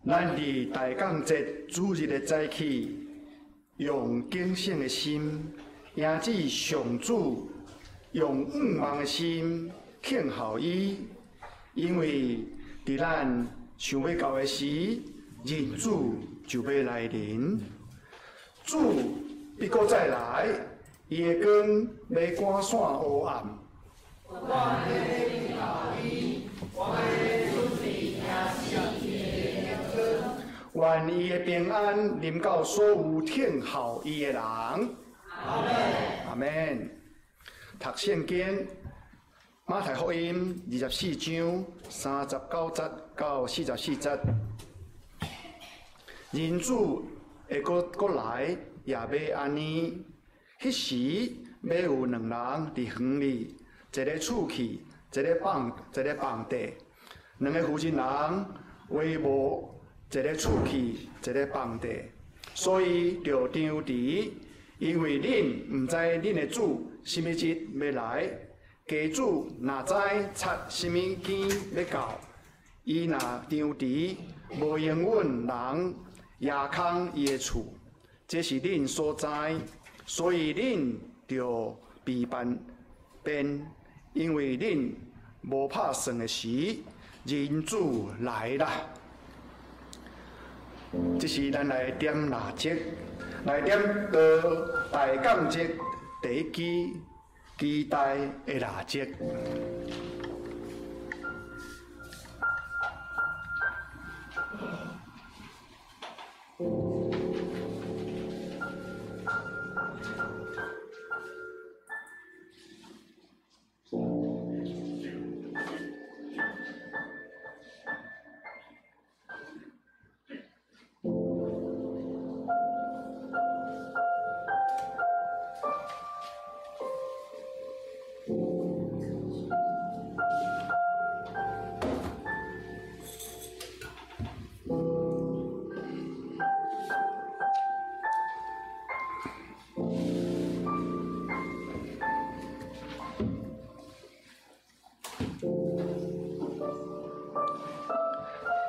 咱伫大港节主日的早起，用敬虔的心迎接上主，用仰望的心敬候伊，因为伫咱想要到的时，人主就要来临。主必搁再来，伊的光要赶散黑暗。我要敬候伊，我要准备也是。愿伊的平安临到所有听候伊的人。阿门。阿门。读圣经，马太福音24章39节到44节。人主会搁来，也要安尼。迄时要有两人伫园里，一个厝去，一个房地，两个负责人为无。一个厝去，一个房地，所以就张持，因为恁毋知恁的主什么日要来，家主若知插什么间要到，伊若张持，无应允人夜空伊的厝，这是恁所知，所以恁就备便，因为恁无拍算的时，人主来啦。这是咱来点蜡烛，来点到大港节第一支期待的蜡烛。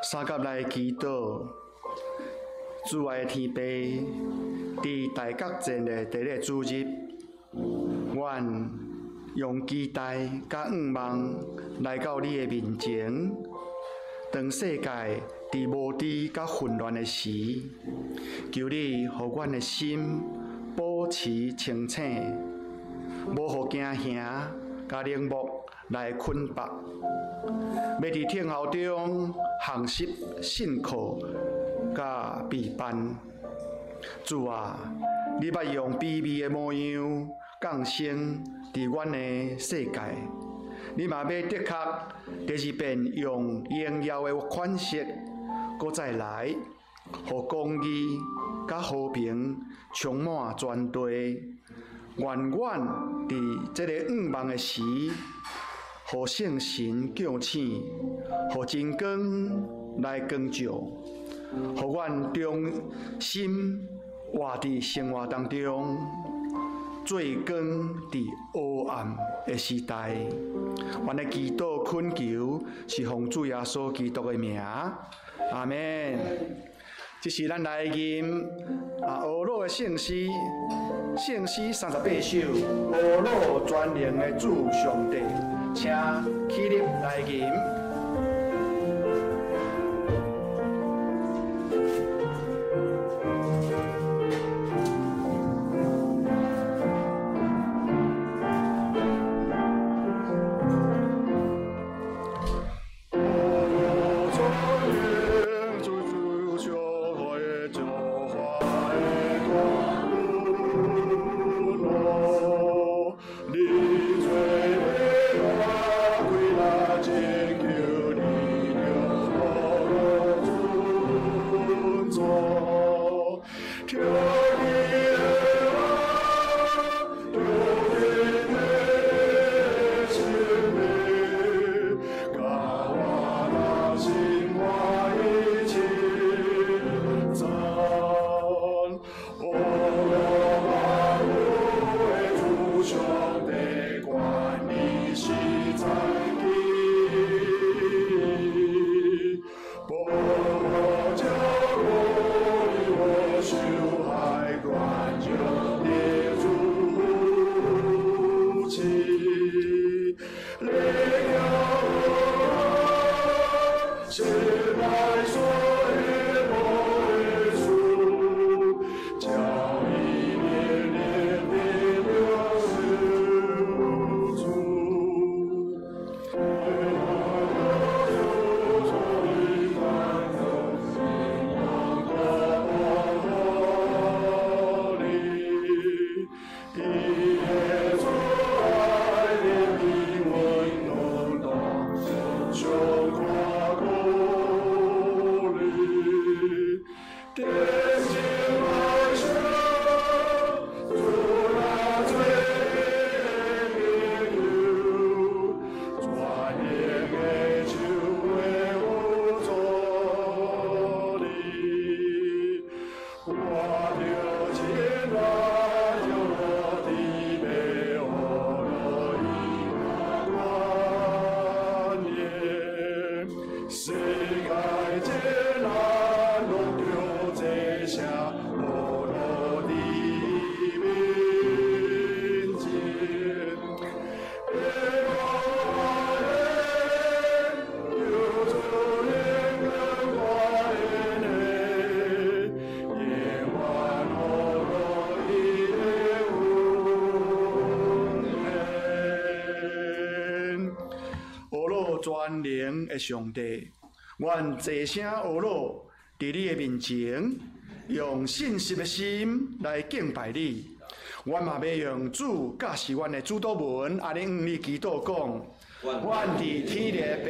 三甲来祈祷，主爱的天父，伫大觉节的第一个主日，阮用期待甲仰望来到你的面前。当世界伫无知甲混乱的时，求你互阮的心保持清醒，无互惊吓甲冷漠来捆绑。要伫听候中学习信靠甲陪伴。主啊，你捌用卑微的模样降生伫阮的世界，你嘛要的确第二遍用荣耀的款式，搁再来，互公义甲和平充满全地。愿阮伫这个仰望的时，互圣神叫醒，互真光来光照，互阮中心活伫生活当中，做光伫黑暗的时代。阮的祈祷恳求是奉主耶稣基督的名，阿门。这是咱来吟俄罗的圣诗38首，俄罗全能的主上帝。请起立来吟。你最美。全能的上帝，愿齐声婀娜伫你的面前，用信心的心来敬拜你。阮嘛要用主教是阮的主祷文，安尼向你祈祷讲：阮伫天里的爸，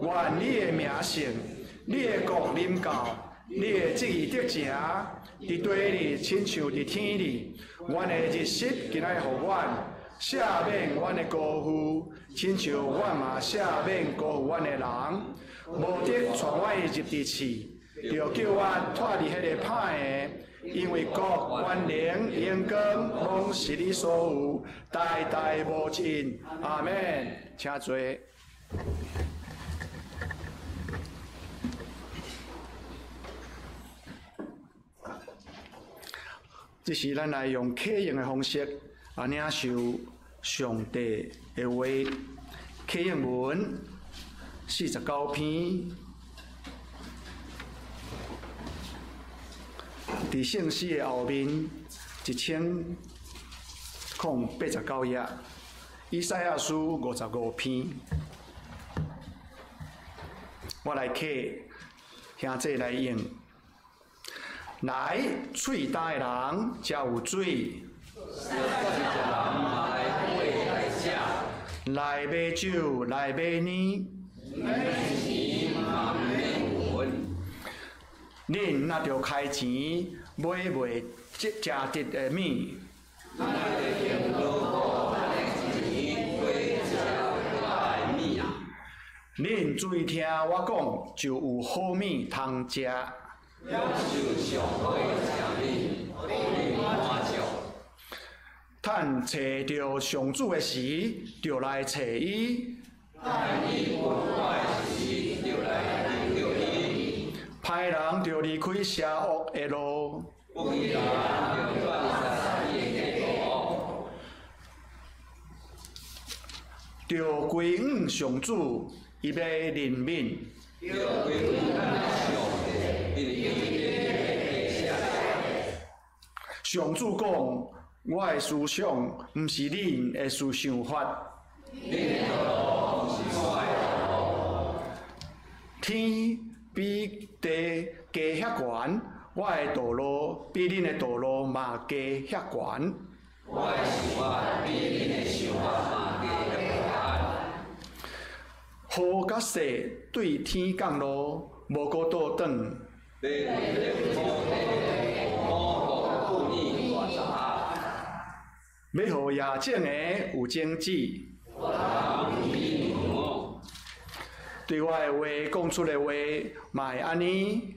愿你的名圣，你的国临到，你的旨意得成，伫地里亲像伫天里。阮的日食今仔互阮，赦免阮的辜负，亲像阮嘛赦免辜负阮的人，无得传阮入地狱，就叫阮脱离迄个歹的。因为国、权能、荣光，拢是你所有，代代无尽。阿门。请坐。这是咱来用启应的方式啊，领受上帝的话。启应文49篇。伫圣诗的后面1089页，以赛亚书55篇，我来启，兄弟来用。来，喙干的人才有水；来买酒，来买奶。恁若着开钱买袂食值的米，恁注意听我讲，就有好米通食。趁找着上主的时，就来找伊。歹人就离开邪恶的路，就归向上主，伊要怜悯。上主讲：我的思想，毋是恁的思想法。天比地加遐悬，我的道路比恁的道路嘛加遐悬。我的想法比恁的想法嘛加遐悬。雨甲雪对天降落，无搁倒转。要互夜景的有种子。对我的话讲出的话，嘛会安尼。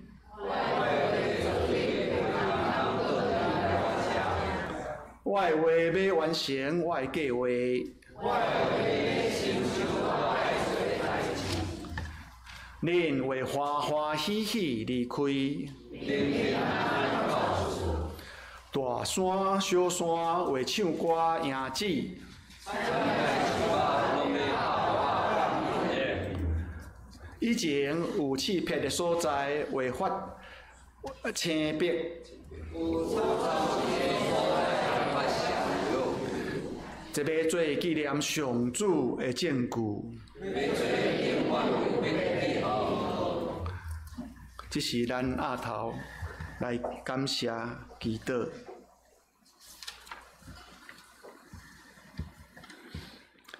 我的话要完成我的计划。恁会欢欢喜喜离开。大山小山会唱歌迎旨。以前有刺劈的所在会发青白。这要做纪念上主的证据。这是咱下头来感谢祈祷。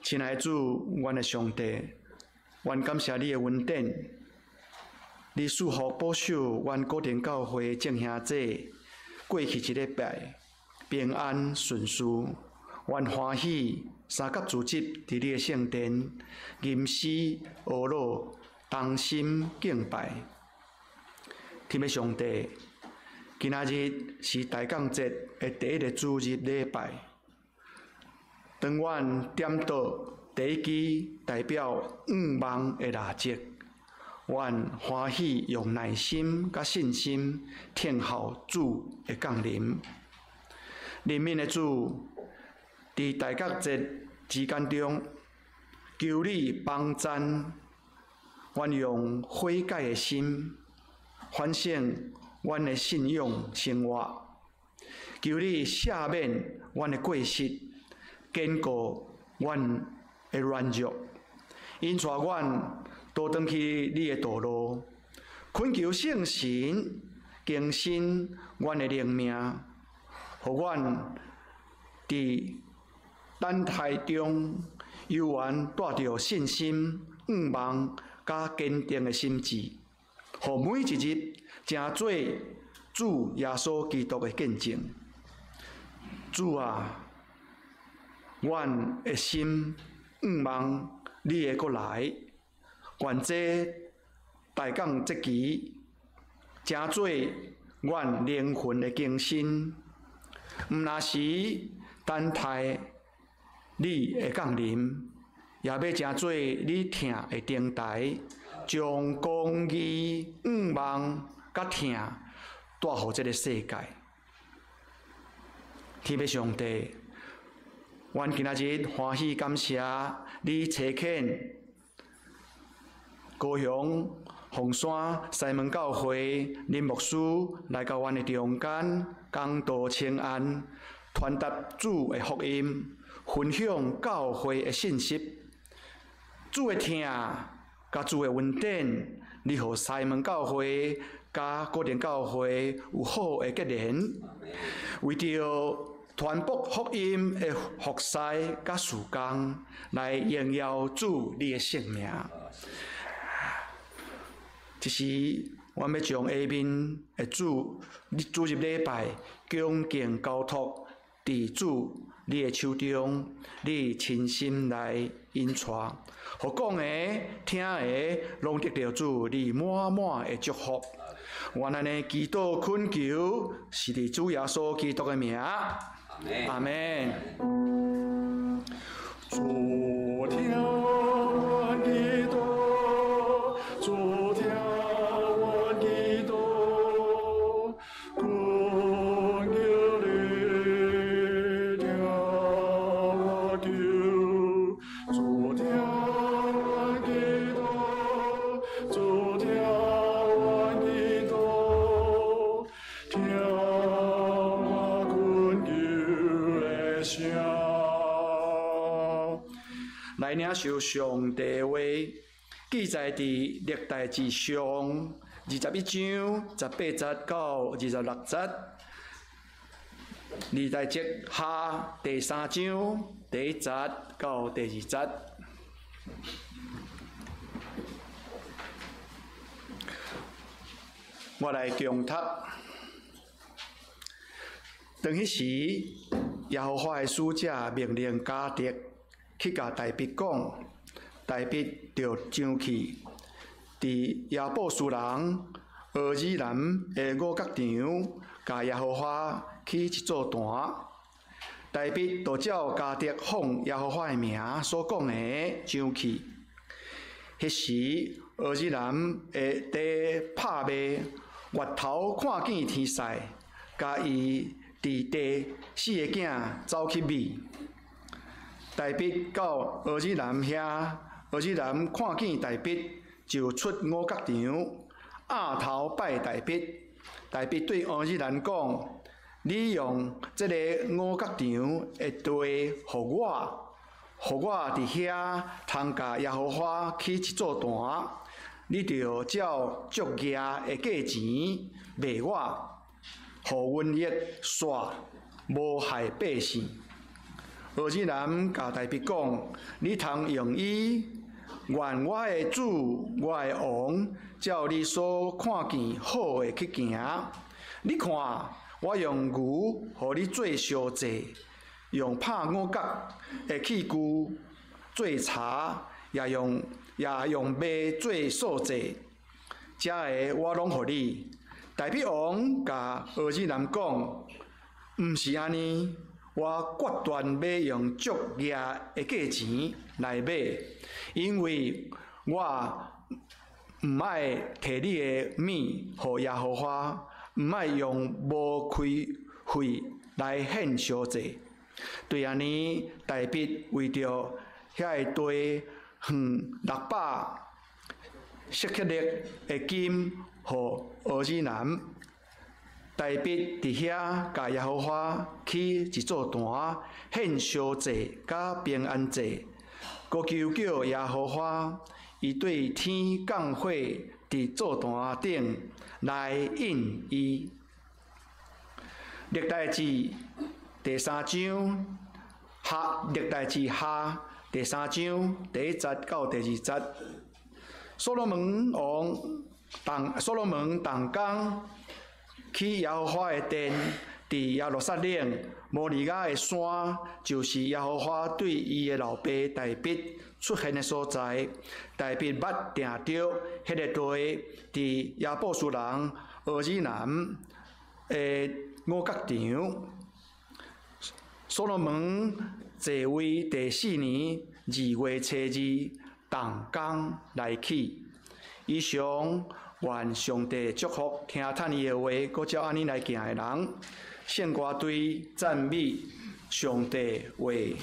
亲爱的主，阮的上帝，阮感谢你的恩典，你赐福保守阮固定教会众兄弟过去一礼拜平安顺遂，阮欢喜三甲组织伫你的圣殿吟诗学乐，同心敬拜。天父上帝，今仔日是大降节的第一个主日礼拜。当阮点到第一支代表望的蜡烛，阮欢喜用耐心甲信心听候主的降临。怜悯的主，伫大降节之间中，求你帮赞，阮用悔改的心反省阮的信仰生活，求你赦免阮的过失，坚固阮的软弱，因带阮倒转去你的道路，恳求圣神更新阮的灵命，互阮伫等待中犹原带着信心、仰望甲坚定的心志，互每一日成做主耶稣基督的见证。主啊，阮的心仰望你的过来，愿这大港节期成做阮灵魂的更新。毋那时等待你的降临，也要成做你听的灯台，将公义、仰望甲听带互这个世界。天父上帝，阮今仔日欢喜感谢你差遣高雄凤山西门教会林牧师来到阮的中间，讲道请安，传达主的福音，分享教会的信息。主的听，甲主的恩典，你互西门教会甲高田教会有好的结连，为着传播福音的服侍甲事工，来荣耀主你的圣名。这时，我要将下面的主入礼拜恭敬交托伫主你的手中，你亲心来引带，互讲的、听的，拢得到主你满满的祝福。愿安尼祈祷恳求，是伫主耶稣基督的名。阿门。主听阮祈祷，主听阮祈祷，恳求你听我求。主听阮祈祷，主听阮祈祷，听我恳求的声。来领受上帝的话，记载伫历代志上21章18节到26节，历代志下第3章第1节到第2节。我来中读。当迄时，耶和华的使者命令迦得去甲大卫讲，大卫就上去，伫亚布斯人俄珥南的五角场，甲耶和华起一座坛。大卫就照迦得奉耶和华的名所讲的上去。迄时，俄珥南的地拍卖，月头看见天色，甲伊伫地4个囝走去觅。大卫到俄珥南遐，俄珥南看见大卫，就出五角场，压头拜大卫。大卫对俄珥南讲：“你用这个五角场的地，互我伫遐通甲耶和华起一座坛，你着照足额的价钱卖我，互瘟疫煞，无害百姓。”俄珥南甲大卫讲：“你通用伊，愿我的主，我的王，照你所看见好的去行。你看，我用牛，互你做烧祭，用拍五角的器具做茶，也用马做素祭，这个我拢互你。”大卫王甲俄珥南讲：“毋是安尼。”我决断要用足额的价钱来买，因为我毋爱摕你的物互耶和华，毋爱用无开费来献烧祭。对安尼，大卫为着遐个地600舍客勒的金互俄珥南。大卫伫遐甲耶和华起一座坛，献烧祭甲平安祭，阁求叫耶和华，伊对天降火伫座坛顶来应伊。历代志第3章历代志下第3章第1节到第2节。所罗门同工去耶和华的殿，伫耶路撒冷摩利亚的山，就是耶和华对伊的老爸大卫出现的所在。大卫捌定着迄个地，伫亚布斯人俄珥南的五角场。所罗门继位第4年2月初2，动工来起。以上愿上帝祝福听叹伊的话，搁照安尼来行的人，献歌队赞美上帝为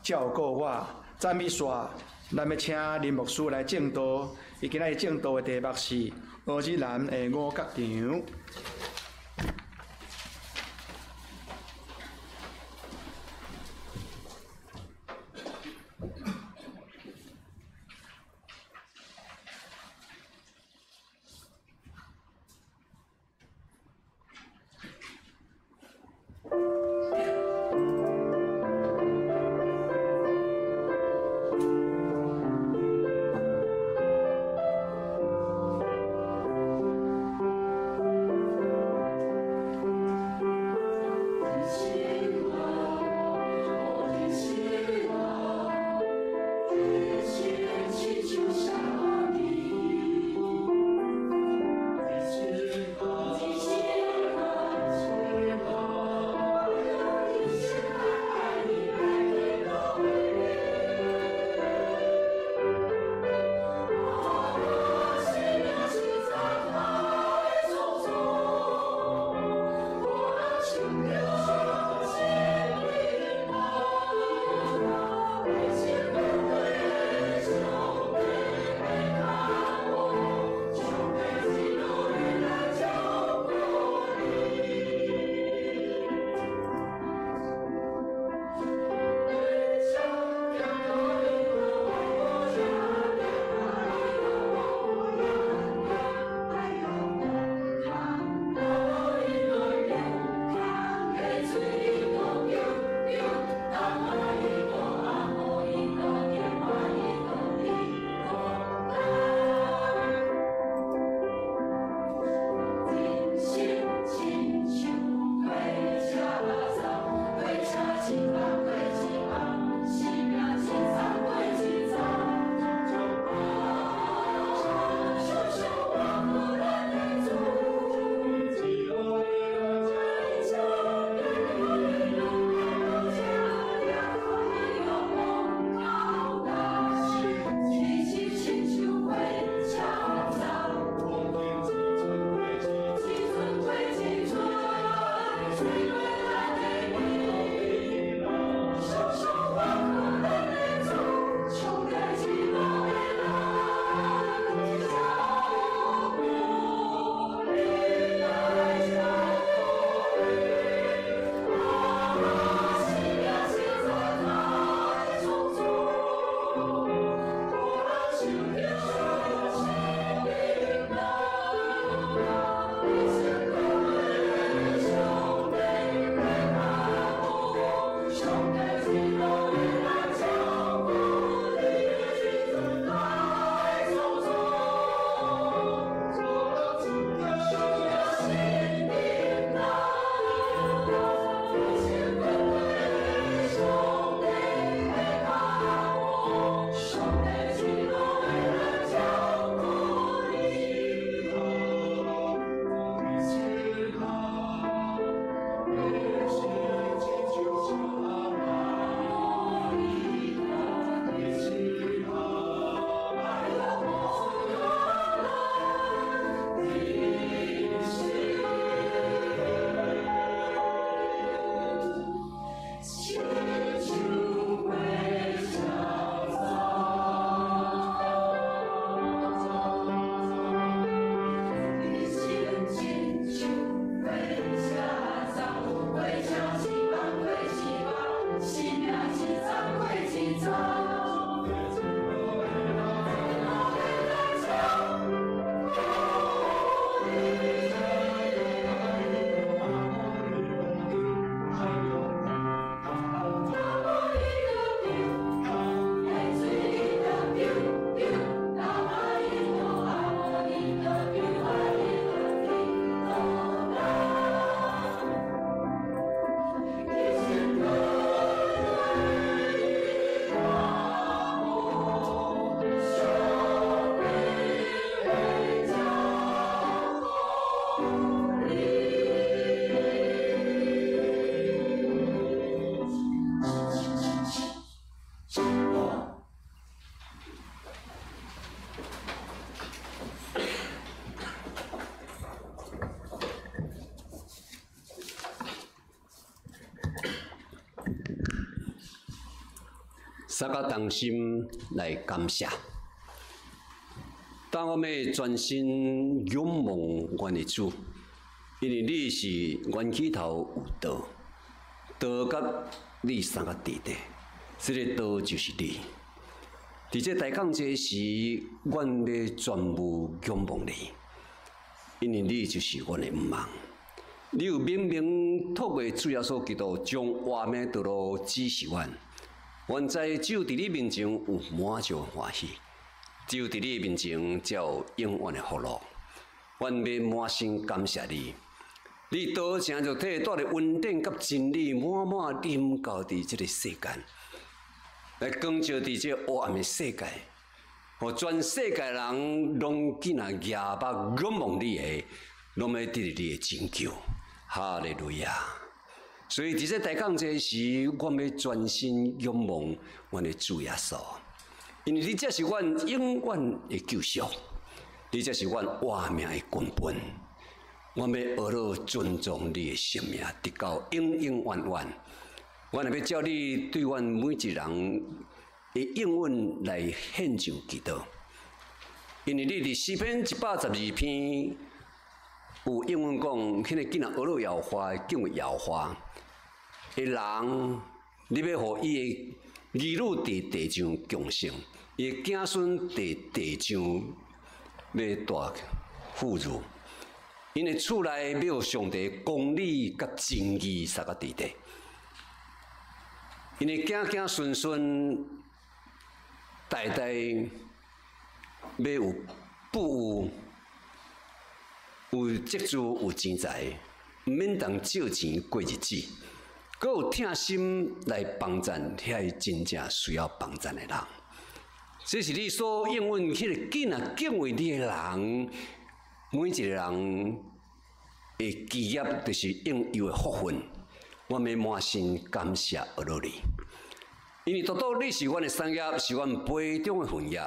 照顾我，赞美煞。咱要请林牧师来正道，伊今仔日正道的题目是俄珥南的五角场。三个同心来感谢。当我们专心仰望阮的主，因为你是源起头有道，道甲你三个地底，这个道就是你。伫这大讲节时，阮要全部仰望你，因为你就是阮的毋望。你有明明透过主耶稣基督将活命道路指示阮，阮知只有伫你面前有满足欢喜。只有伫你面前，才有永远的福乐。阮要满心感谢你，你道成肉体，带着恩典甲真理，满满临到伫这个世间，来光照伫这黑暗的世界，互全世界人拢紧啊仰目仰望你的，拢要得到你的拯救。哈利路亚！所以伫这大讲节时，我要专心仰望阮的主耶稣。因为你才是阮永远的救赎，你才是阮活命的根本。我要学了尊重你的生命，直到永永远远。我也要照你对阮每一人的应允来献上基督。因为你伫诗篇112篇有应允讲，迄个囡仔学了摇花，敬畏摇花的人，你要互伊的儿女伫地上强盛，伊的子孙伫地上要大富裕，因的厝内要有上帝公理甲正义三个伫地，因的子孙孙代代要有富有积蓄有钱财，毋免当借钱过日子。阁有疼心来帮赞遐真正需要帮赞的人，这是你所应允迄个囡仔敬畏你的人，每一个人的基业就是应有的福分。我要满心感谢阿罗你，因为独独你是阮的产业，是阮杯中的份业，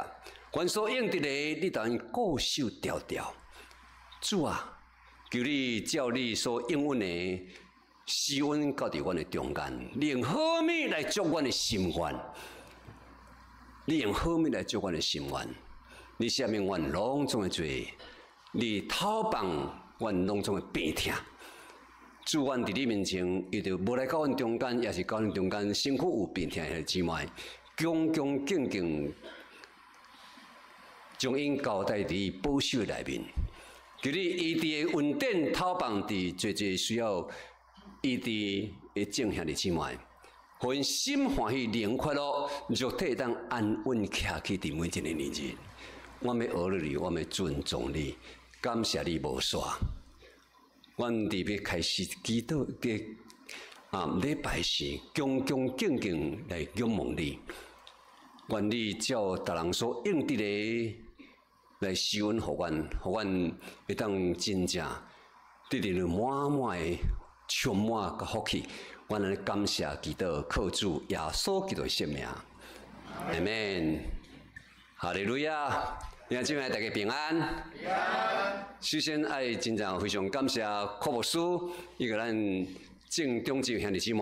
阮所应得的，你当固守条条。主啊，求你照你所应允的。施恩到伫阮的中间，你用好物来祝阮的心愿，你用好物来祝阮的心愿，你赦免阮拢总的罪，你讨帮阮拢总的病痛。主，阮伫你面前，伊就无来到阮中间，也是到阮中间，身躯有病痛的姊妹，恭恭敬敬将因交代伫保守的内面，求你医治的恩典讨帮伫最最需要。伊伫的正向的姊妹，互因心欢喜，灵快乐，肉体当安稳徛起伫每一个日子。我要学了你，我要尊重你，感谢你无煞。阮伫要开始祈祷的礼拜时，恭恭敬敬来仰望你，愿你照逐人所应得的来施恩互阮，互阮会当真正得到满满的。充满个福气，我来感谢基督，靠主耶稣基督的圣名，阿门。哈利路亚！弟兄姊妹，大家平安。首先，爱真正非常感谢柯牧师，伊个咱正中级兄弟姊妹，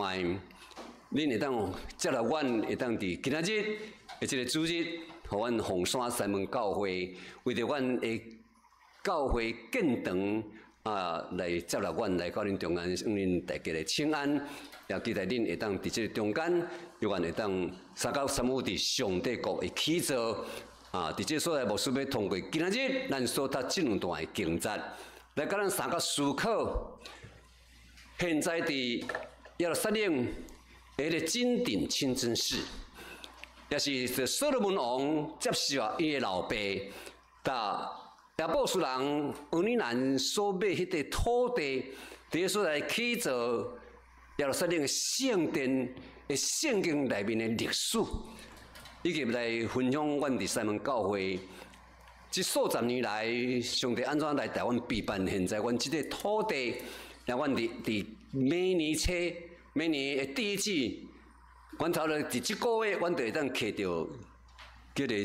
恁会当接纳阮，会当伫今仔日的这个主日，互阮凤山西门教会，为着阮的教会建堂。来接纳阮来到恁中间，向恁大家来请安，也期待恁会当伫这个中间，永远会当三到三五伫上帝国的起造。伫这所在牧师要通过今仔日咱所读这两段的经节，来甲咱三个思考。现在伫耶路撒冷的迄个金顶清真寺，也是所罗门王接受伊的老爸，亚波斯人俄尼兰所买迄块土地，伫个所在起造耶路撒冷的圣殿的圣经内面的历史，以及来分享阮伫西门教会这数十年来，上帝安怎来台湾陪伴现在阮即个土地，让阮伫每年初、每年的第一季，阮头咧伫即个月，阮就会当摕到叫做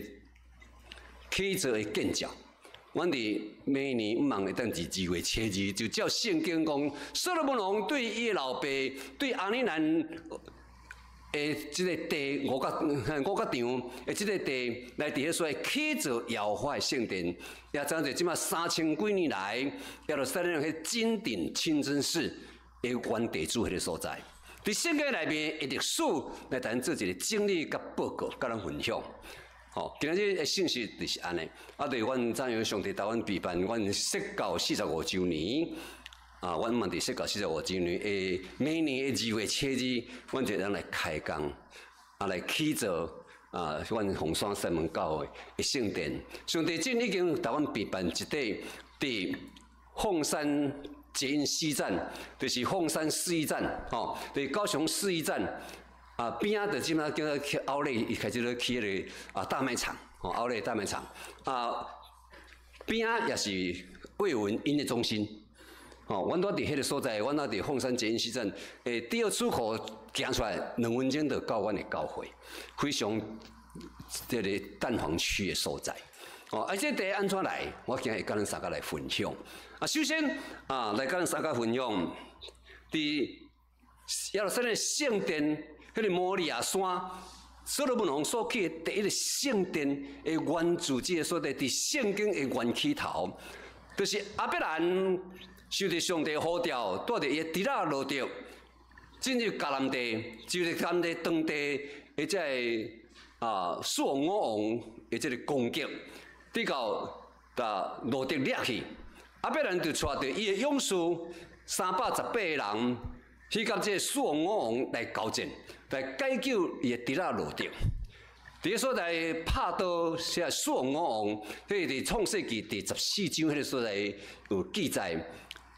起造的建造。阮伫每年毋茫会当伫2月初2，就照圣经讲，所罗门王对伊的老爸对阿尼兰即个地五角场诶，即个地来伫迄所起造摇花的圣殿，也知着即马3000几年来，也着使咱迄金顶清真寺的原地主迄个所在。伫圣经内面的历史来咱做一个整理甲报告，甲咱分享。吼，今仔日的信息就是安尼。啊，对，阮怎样上帝台湾举办阮释教45周年。啊，阮嘛伫释教45周年诶，每年的2月7日，阮就当来开工，啊来起造啊，阮凤山西门教会的圣殿。上帝真已经台湾举办一块伫凤山捷运西站，就是凤山市一站，吼，伫高雄市一站啊边仔就即马叫做去奥莱，伊开始咧起迄个大卖场，吼，奥莱大卖场啊边仔也是卫文音乐中心。哦，阮拄伫迄个所在，阮伫凤山捷运西站，第二出口行出来2分钟就到阮的教会，非常这个蛋黄区的所在。哦，而且第一安怎来，我今日会甲咱三个来分享。啊，首先啊，来甲咱三个分享，伫耶路撒冷圣殿迄个摩利亚山，所罗门王所起的第一个圣殿的原主旨的所在，伫圣经的原起头，就是亚伯兰。受着上帝呼召，带着伊的弟仔路着进入迦南地，就是迦南地当地的即个四王五王的即个攻击，直到路得掠去。亚伯兰就带着伊的勇士318个人，去甲即个四王五王来交战，来解救伊的弟仔路着。伫个所在拍到写四王五王，迄伫创世纪第14章迄个所在有记载。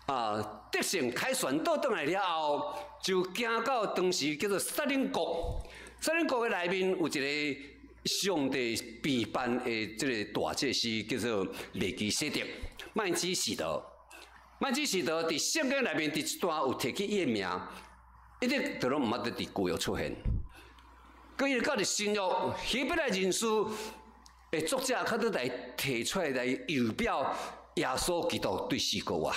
啊，得胜凯旋倒转来了后，就行到当时叫做撒冷国。撒冷国的内面有一个上帝必办的这个大祭司，叫做麦基洗德、麦基洗德。麦基洗德伫圣经内面第一段有提起伊的名，一直都拢毋捌得伫旧约出现。佮伊到伫新约希伯来人书的作者，较多来提出来预表耶稣基督对世国啊。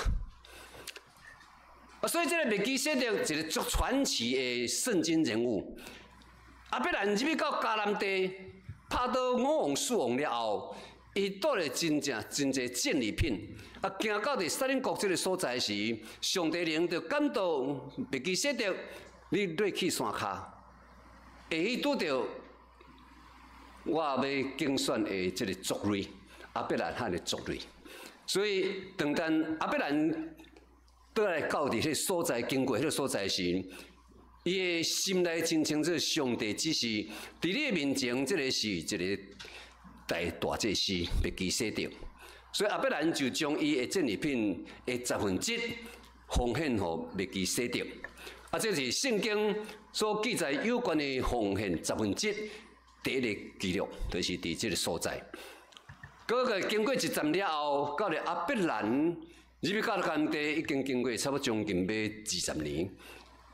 所以这个麦基洗德一个足传奇的圣经人物。亚伯兰入去到迦南地，拍到五王四王了后，伊带了真侪战利品。啊，行到伫撒冷国这个所在时，上帝灵就感动麦基洗德，你落去山骹，会去拄着我要竞选的这个族类，亚伯兰汉的族类。所以，当亚伯兰倒来到伫迄个所在，经过迄个所在时，伊的心内真清楚，上帝只是伫你的面前，这个是一个大祭司麦基洗德。所以亚伯兰就将伊的战利品的1/10奉献给麦基洗德。啊，这是圣经所记载有关的奉献1/10第一个记录，就是伫这个所在。嗰个经过1站了后，到了亚伯兰。入去到迦南地已经经过差不多将近要20年，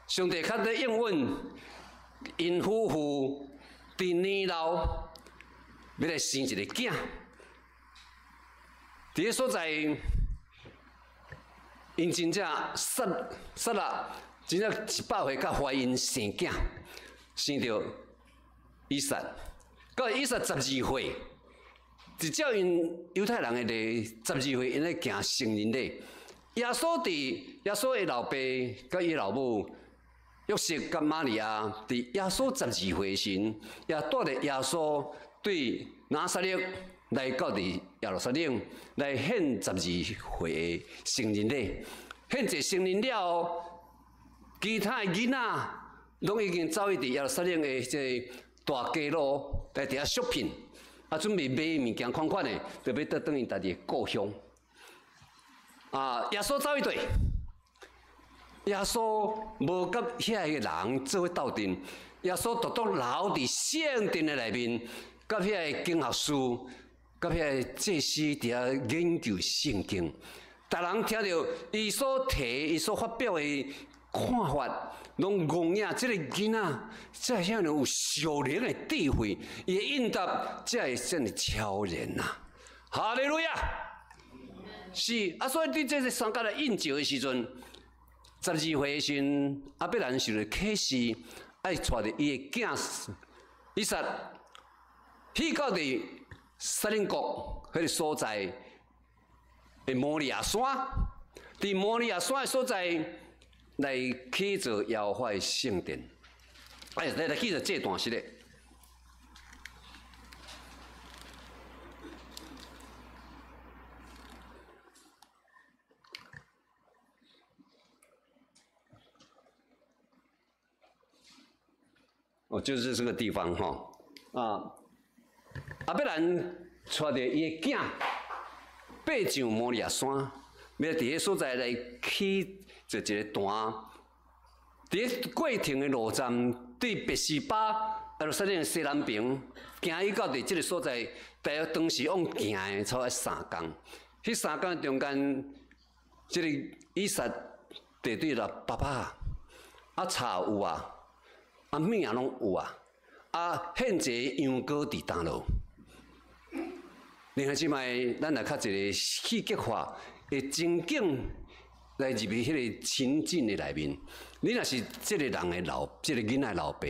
上帝较在应允因夫妇伫年老要来生一个囝，伫个所在，因真正撒拉真正100岁才怀孕生囝，生着以撒，到以撒12岁。就照因犹太人的例，12岁因咧行成人礼。耶稣的老爸甲伊老母约瑟甲玛利亚，伫耶稣12岁时，也带着耶稣对拿撒勒来到伫耶路撒冷来献12岁的成人礼。献一成人了后，其他的囡仔拢已经走去伫耶路撒冷的这大街路来伫遐 shopping。啊，准备买物件款款的，就要倒转因家己的故乡。啊，耶稣走去对，耶稣无甲遐个人做伙斗阵，耶稣独独留伫圣殿的内面，甲遐个经学师、甲遐个祭司伫遐研究圣经。逐人听到伊所提、伊所发表的看法，拢戆影，这个囡仔才遐有少年的智慧，伊的应答才会这么超然呐！哈利路亚！是啊，所以对这个三角来应召的时阵，12岁的时阵，亚伯兰受了启示，爱带着伊的囝以撒，去到伫撒冷国迄个所在的摩利亚山，伫摩利亚山的所在来起造耶和华的圣殿，来起造这段是咧。哦，就是这个地方哈亚伯兰带着伊的囝爬上摩利亚山，要伫个所在来起造一个坛。伫过程的路站，对别是巴耶路撒冷的西南边，行伊到伫即个所在，大约当时往行的差不多3天。迄3天中间，即个以撒地对啦，爸爸茶有啊。物啊拢有献一个羊羔伫担路。另外即摆，咱来较一个戏剧化的情景来入去迄个情境的内面。你若是即个人的即个囡仔老爸，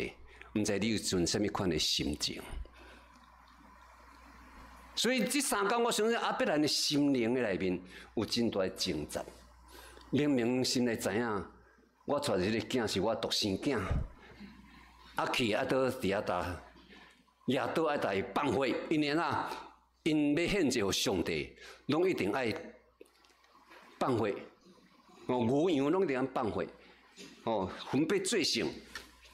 毋知你有存啥物款的心情。所以这3天，我相信亚伯兰的心灵的内面有真大的挣扎。明明心内知影，我带即个囝是我独生囝。去倒伫遐搭，也倒爱搭伊放火，因为因要献祭互上帝，拢一定爱放火。牛羊拢一定要放火，分别做成，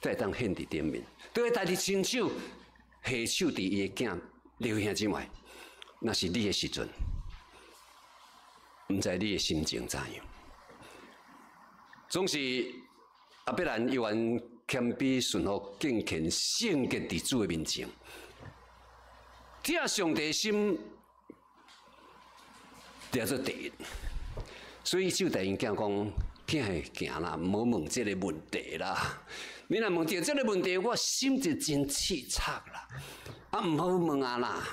才当献伫顶面。倒会家己亲手下手伫伊的囝留兄姊妹，若是你的时阵，毋知你的心情怎样？总是亚伯兰犹原谦卑顺服敬虔圣洁伫主的面前，听上帝心，抓做第一。所以就第因囝讲，囝行啦，唔好问这个问题啦。你若问到这个问题，我心就真刺插啦。唔好问啦，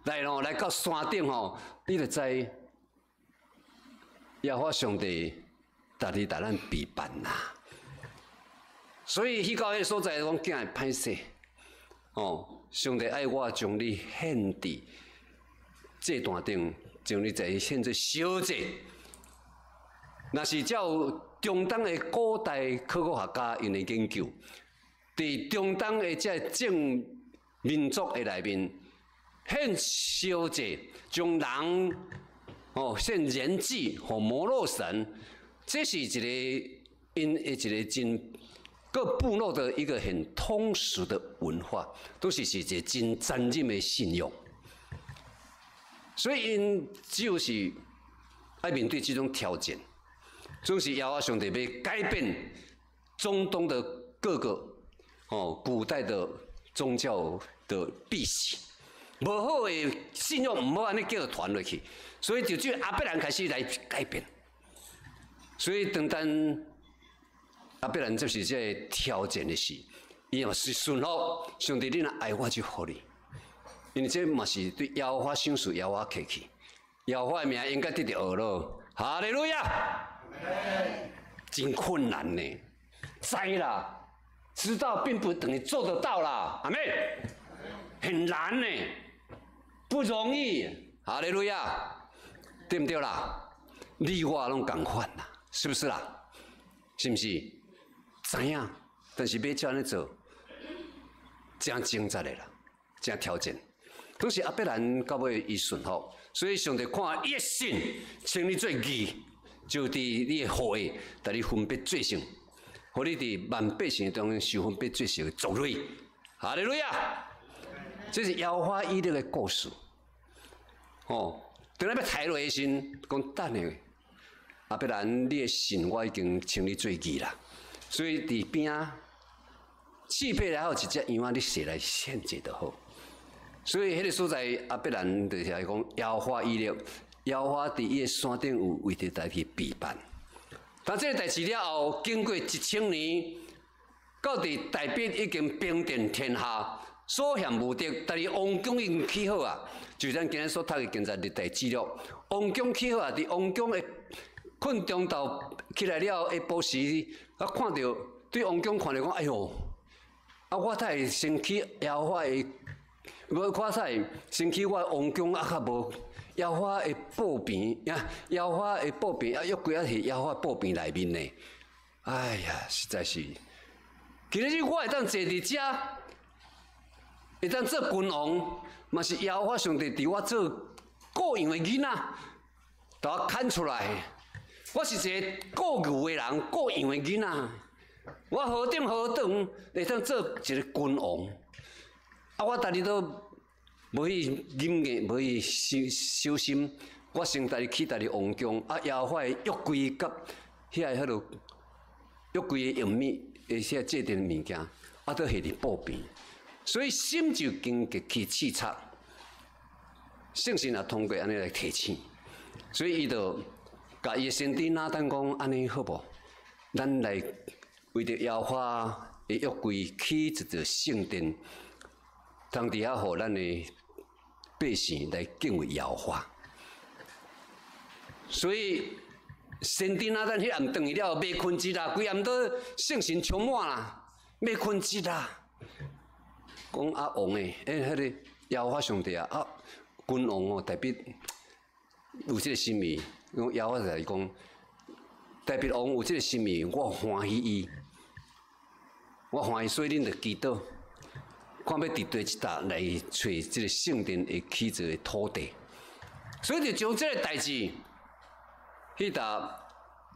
来咯，来到山顶吼，你就知耶和华上帝逐日咱陪伴啦。所以去到迄个所在，讲囝会歹势，上帝爱我将你献伫祭坛顶，将你在献做小祭。若是照中东的古代考古学家因的研究，伫中东的这正民族的内面，献小祭，将人献人祭和摩洛神，这是一个因的一个真。各部落的一个很通俗的文化，都是一个真残忍的信仰，所以因只有是爱面对这种挑战，总是耶和华上帝要改变中东的各个古代的宗教的弊习，无好的信仰唔好安尼叫传落去，所以就只有亚伯兰开始来改变，所以等等。亚伯兰就是这个挑战的事，伊若是顺服，上帝你若爱我就好你，因为这嘛是对耶和华赏赐耶和华客气，耶和华的名应该得到学咯。哈利路亚！真困难呢，知啦，知道并不等于做得到啦，阿妹，很难呢，不容易。哈利路亚，对不对啦？你我拢共款啦，是不是啦？是不是？知影，但是要照安尼做，真挣扎的啦，真挑战。都是亚伯兰到尾伊顺服，所以上帝看伊的心，称你做义，就伫你的血，带你分别做成，互你伫万百姓中受分别做成的族类。哈利路亚！这是耶和华以勒的故事。当咱要抬落的时，讲等下，亚伯兰，你的信我已经称你做义啦。所以伫边啊，刺配来好一只羊啊，你射来献祭就好。所以迄个所在亚伯兰就是来讲，耶和华以勒，耶和华伫伊的山顶有为着代替陪伴。但这个代志了后，经过1000年，到伫大必已经平定天下，所向无敌，但是王宫已经起好啊。就咱今日所读的经在历代记录，王宫起好啊，伫王宫的困中昼起来了，下晡时。看到对王宫看着讲，哎呦，啊，我才会升起耶和华的，我才会升起我王宫啊，较无耶和华的宝瓶呀，耶和华的宝瓶啊，约柜啊是耶和华宝瓶内面呢。哎呀，实在是，今日我会当坐伫遮，会当做君王，嘛是耶和华上帝伫我做顾养的囡仔，把我牵出来。我是一个顾牛的人，顾养的囡仔。我何等何等会当做一个君王？啊，我家己都无去忍硬，无去小心。我先家己去家己王宫，啊，耶和华的约柜甲遐落约柜的用物，遐祭奠的物件，啊，都下伫宝边。所以心就经过去刺插，圣神也通过安尼来提醒。所以伊就甲伊的先知拿单讲：安尼好无？咱来为着耶和华的约柜起一座圣殿，当伫遐互咱的百姓来敬畏耶和华。所以先知拿单迄暗顿去了，未困一啦，规暗都圣神充满啦，未困一啦。讲啊王诶，迄个耶和华上帝啊，啊君王哦，代表有即个心意。讲耶和华来讲，代表王有即个心意，我欢喜伊，我欢喜，所以恁着祈祷，看要伫第一搭来找即个圣殿会起造的土地，所以就将即个代志，迄搭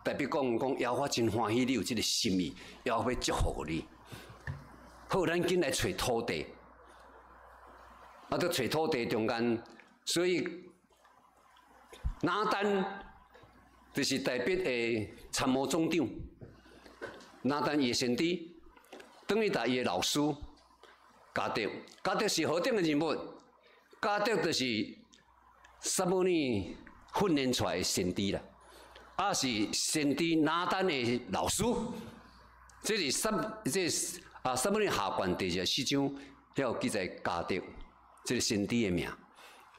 代表讲耶和华真欢喜你有即个心意，耶和华要祝福你。好，咱紧来找土地，啊，在找土地中间，所以拿单就是代表的参谋总长，拿单伊的先知，等于打伊的老师加德，加德是何等的人物？加德就是撒母耳训练出来的先知啦，啊是先知拿单的老师，这是撒母耳下卷第14章，遐有记载加德，这个先知的名，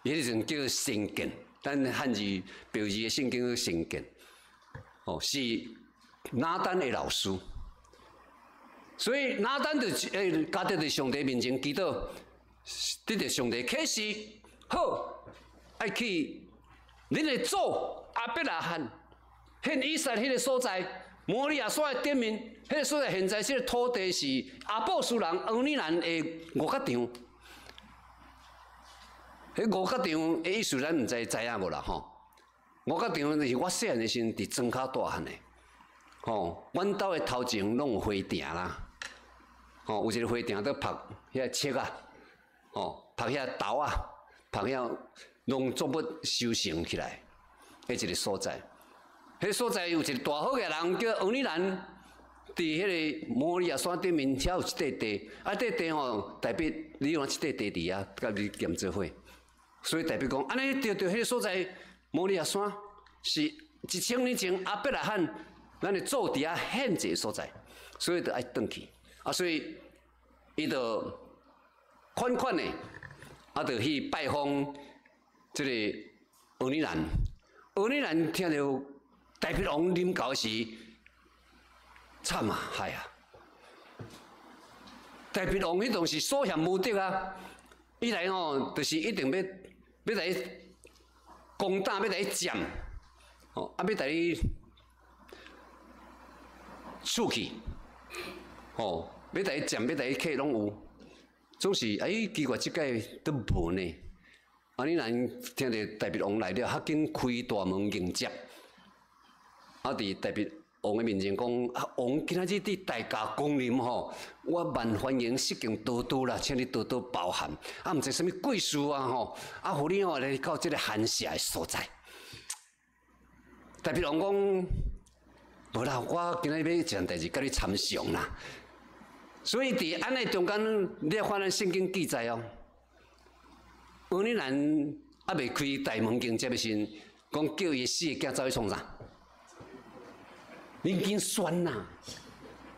伊迄阵叫做先见，咱汉字标字的圣经叫先见，哦是拿单的老师，所以拿单就加德在上帝面前祈祷，得到上帝启示，好爱去恁的祖亚伯拉罕献以撒迄个所在。摩利亚山的顶面，迄个所在现在这个土地是阿布斯人俄尼兰的五角场。迄五角场的意思咱唔知影无啦吼。五角场就是我细汉的时阵伫庄脚大汉的，吼，阮兜的头前拢有花亭啦，吼，有一个花亭在拍遐册啊，吼，拍遐豆啊，拍遐农作物收成起来，迄一个所在。迄所在有一个大好嘅人叫俄尼兰，伫迄个摩利亚山顶面，遐有一块地，啊，块地吼代表你用即块地伫啊，甲你兼做伙，所以代表讲，安尼着迄个所在摩利亚山是1000年前阿伯拉罕咱的祖伫啊献祭所在，所以着爱转去，啊，所以伊着款款的，啊，着去拜访即个俄尼兰，俄尼兰听到。代表王啉到时，惨啊，害啊！代表王迄当时所向无敌啊！伊来吼，就是一定要来攻打，要来占，哦，啊，要来出去，哦，要来占，要来克拢有。总是哎，奇怪，即届都无呢。啊，你人听着代表王来了，较紧开大门迎接。啊！伫代表王的面前讲，啊，王今仔日伫大驾光临吼，我万欢迎，失敬多多啦，请你多多包涵。啊，毋知什物贵事啊吼，啊，互你吼来到即个寒舍的所在。代表王讲，无啦，我今仔日要一件代志，甲你参详啦。所以伫安尼中间，你要看咱圣经记载哦，俄尼兰还未开大门迎接的时阵，讲叫伊4个囝走去创啥？恁紧选呐！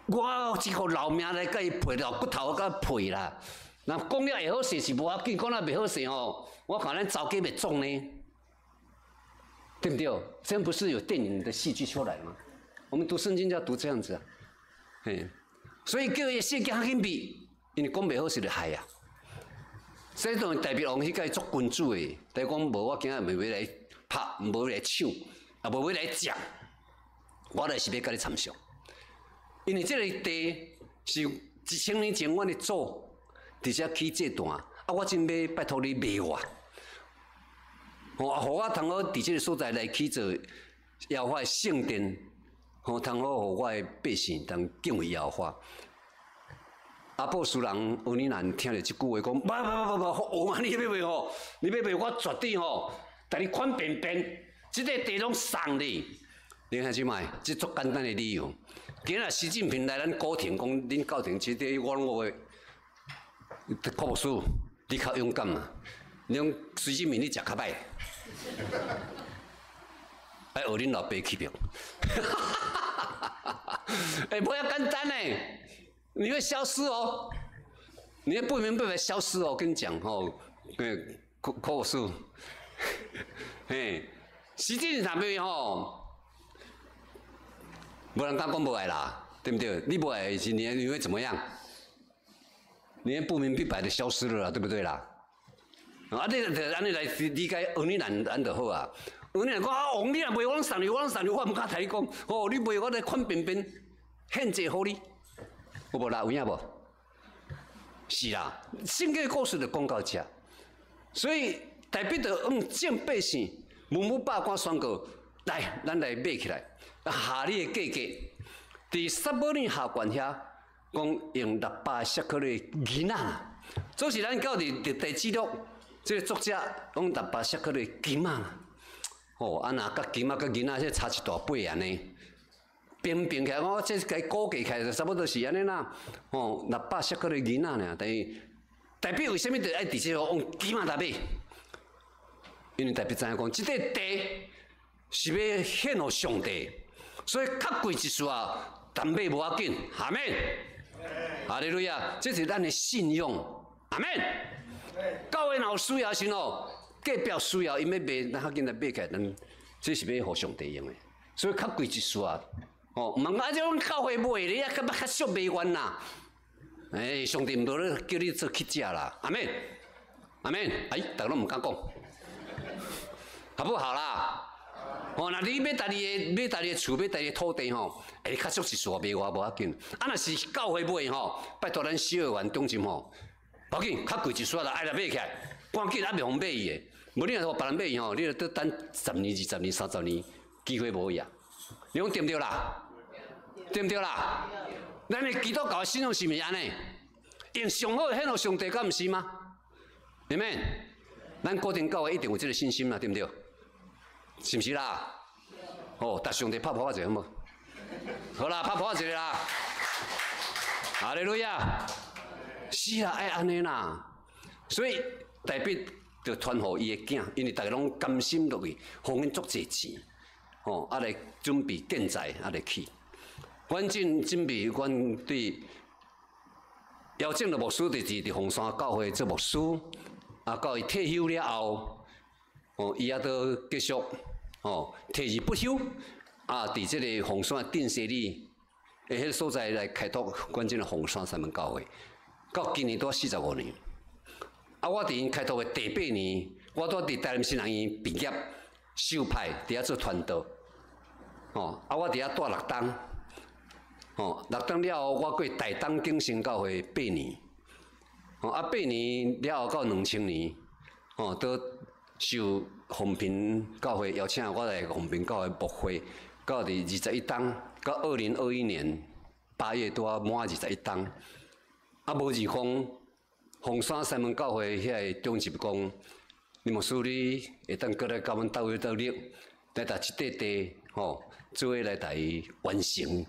我只好老命来甲伊配老骨头甲配啦。那讲了会好势是无要紧，讲了袂好势吼，我看咱早家袂中呢，对不对？这不是有电影的戏剧出来吗？我们读圣经就要读这样子啊，嘿，所以叫伊4个紧比因为讲袂好是就害啊。所以当代表王迄个做君主的，但讲无我今日袂要来拍，无来抢，也无要来食，我就是要甲你参详。因为这个地是1000年前阮的祖伫遮起这段，啊，我真要拜托你卖我。互我通好伫即个所在来起做耶和华的圣殿，通好互我的百姓通敬畏耶和华。阿波斯人俄尼兰听到即句话，讲：不，你要卖吼，你要卖我绝对吼，带你款便便，即个地拢送你。你看即卖，即足简单的理由。今仔习近平来咱高庭讲，恁高庭即个我拢话，郭牧师，你较勇敢啊！恁习近平你食较歹。哎，学恁老爸去病，哎，不要简单呢，你会消失哦，你会不明不白消失哦。我跟你讲哦，口述，嘿，习近平那边吼，无人敢讲无爱啦，对不对？你不爱，你会怎么样？你会不明不白的消失了啦，对不对啦？啊，你就安尼来理解俄尼兰安就好啊。俄尼兰讲啊，王你若卖我送你，我唔敢同你讲。哦，你卖我来款便便，献祭互你，有无啦？有影无？是啦，圣经故事就讲到这，所以代表着正百姓文百官宣告，来，咱来买起来，下你的价格，伫撒母耳下县遐讲用600舍克的银仔，这是咱到伫第记录。这个作者讲600舍克的金啊，哦，啊那甲金啊甲银仔，这差一大倍安尼。平起来，我这该估计起来，差不多是安尼啦。哦，600舍克的银仔呢，但是代表为什么就爱直接用金啊来买？因为代表知影讲，这个地是要献给上帝，所以较贵一丝啊，但买无要紧，阿免。哈利路亚，这是咱的信用，阿免。教会若有需要时哦，隔壁需要，因要卖，咱较紧来买起来，咱这是要互上帝用的，所以较贵一丝啊。哦，唔通啊！这种教会卖你啊，较俗卖完啦。哎，上帝唔多咧叫你做乞食啦，阿免，阿免。哎，大家拢唔敢讲，好不好啦？哦，那你买家己的厝，买家己的土地吼，哎，较俗一丝卖我无要紧。啊，若是教会买吼，拜托咱小会员中心吼。无要紧，较贵一丝啦，爱来买起来，赶紧啊袂用买伊的。无你若互别人买伊吼，你著得等10年、20年、30年，机会无伊啊。你讲对唔对啦？对唔对啦？咱的基督教的信仰是毋是安尼？用上好献互上帝，敢毋是吗？对咩？咱固定教会一定有这个信心啦，对唔对？是毋是啦？哦，搭上帝拍破一下好无？好啦，拍破一下啦。哈利路亚。是啦，爱安尼啦，所以代表就传互伊的囝，因为大家拢甘心落去，互因足济钱，吼，啊来准备建材，啊来去。阮正准备，阮对邀请了牧师，就是伫凤山教会做牧师，啊，到伊退休了后，哦，伊也都继续，哦，退而不休，啊，伫即个凤山定西里，迄个所在来开拓阮正的凤山三门教会。到今年都45年，啊！我伫因开拓的第8年，我都伫台南新人院毕业，受派伫遐做传道，哦，啊！我伫遐住6冬，哦，6冬了后，我过大东景星教会8年，哦，啊8年了后到2000年，哦，都受红坪教会邀请我来红坪教会牧会，到伫21冬，到2021年8月拄啊满21冬。啊，无二方凤山三门教会遐个中执讲，你牧师你会当过来甲阮斗来力，来搭一块地吼，做伙来台完成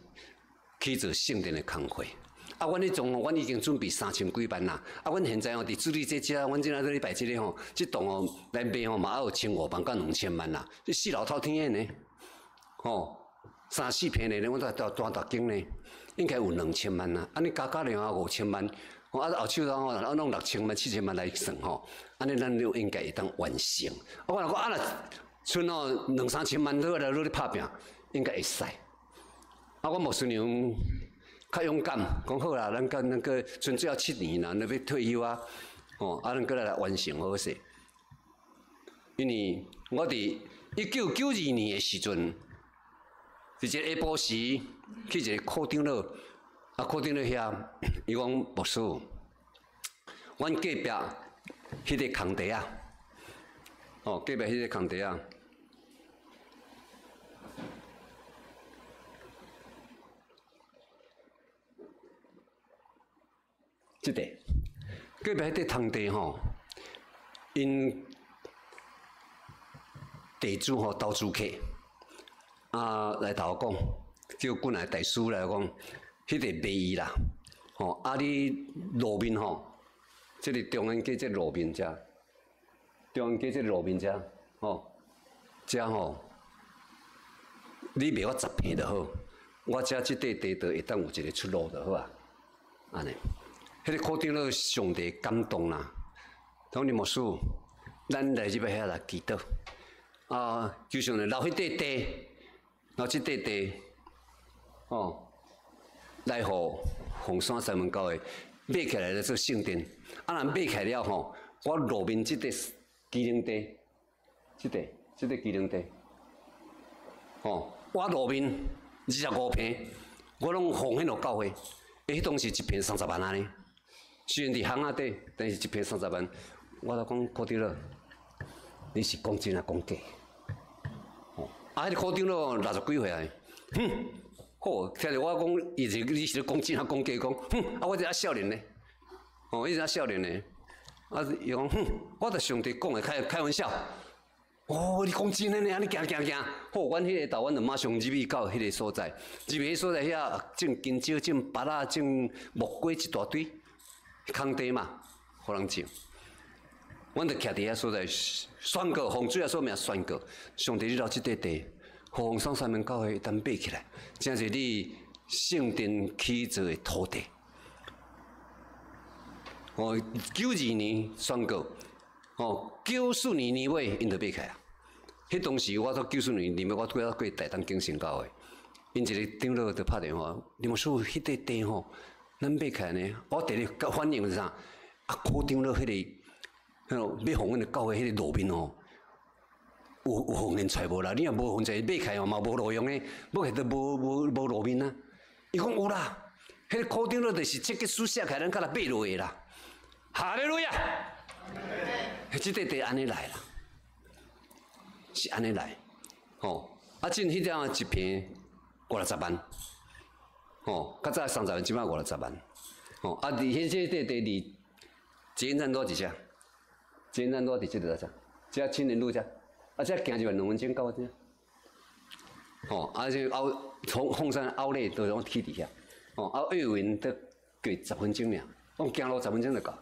去做圣殿的工会。啊，阮迄种阮已经准备3000几万啦。啊，阮现在吼伫处理这只，阮即仔礼拜即个吼，即栋吼来卖吼嘛，有1500万到2000万啦。这四老头天的呢，吼3、4片的呢，阮都大间呢。应该有2000万啦，安尼加咧5000万，啊后手头吼，弄6000万、7000万来算吼，安尼咱就应该会当完成。我若讲啊，若剩吼2、3000万，你来拍拼，应该会使。啊，我牧师娘较勇敢，讲好啦，咱个剩最后7年啦，咱要退休啊，咱过来完成好势。因为我伫1992年的时阵，伫一个下晡时去一个课长了，课长了遐，伊讲牧师，阮隔壁迄个空地啊，隔壁迄个空地啊。即个隔壁迄块空地吼，因地主投资客来头讲，叫阮来大师来讲，迄个卖伊啦，你路面即个中央街即路面遮，中央街即路面遮，遮你卖我10坪就好，我遮即块地会当有一个出路就好啊，安尼。迄个课长了上帝感动啦，讲你牧师，咱来入遐来祈祷，求上帝留迄块地，留即块地，来互凤山三门教会买起来来做圣殿。若买起来了我路面即块机灵地，即块机灵地，我路面25坪，我拢奉献互教会。迄当时1坪30万安尼。虽然伫巷仔底，但是1坪30万，我都讲课长了，你是讲真啊讲假？迄个课长了60几岁啊，好，听着我讲，你是讲真啊讲假？讲，我这少年呢，伊是少年呢，伊讲，我着上帝讲的开玩笑。你讲真的呢？安尼行，好，阮迄个导阮就马上入去到迄个所在，入去所在遐种金蕉、种芭乐、种木瓜一大堆。空地嘛，互人种。阮着徛伫遐所在，宣告洪水啊，所名宣告，上帝你留即块地，互凤山三门教会当买起来，正是你圣殿起造的土地。92年宣告，94年年尾因着买起来。迄当时我到94年年尾，我过台东景神教会，因一个长老就拍电话，你们说迄块地咱买起来呢，我第一反应是啥？课长了迄个，要奉阮的教会迄个路面有奉献出来无啦？你若无奉献买起来嘛无路用诶，买起都无路面啊。伊讲有啦，迄个课长了就是这个书写起来，咱甲来买落去啦。哈利路亚！即块地安尼来啦，是安尼来，种迄只1坪50万。较早30万，即摆50万。伫迄块地离捷运站多一只，捷运站多伫即个只，遮青年路遮，遮行1万2分钟到遮。就从凤山奥内都拢起伫遐，岳云得过10分钟尔，我行路10分钟就到。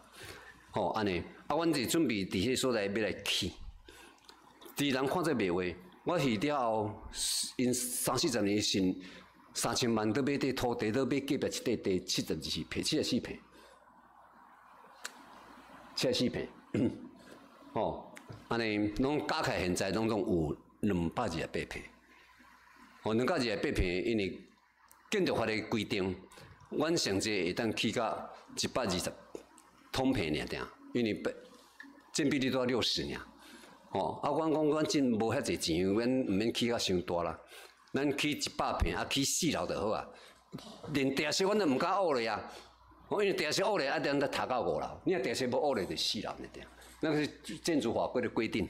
安尼，阮是准备伫迄个所在要来起，伫人看这卖话，我去了后，因30-40年前。3000万都买块土地，都买隔壁一块地74坪，74坪，74坪，安尼拢加起来现在拢有228坪，228坪，因为建筑法的规定，阮上济会当起到120通坪尔定，因为占比率都要60尔，阮讲阮真无遐济钱，阮毋免起到伤大啦。咱起100坪，起4楼就好啊。连地势阮都毋敢学咧啊，因为地势学咧，咱得塔到5楼。你若地势要学咧，就4楼那点。那是建筑法规的规定，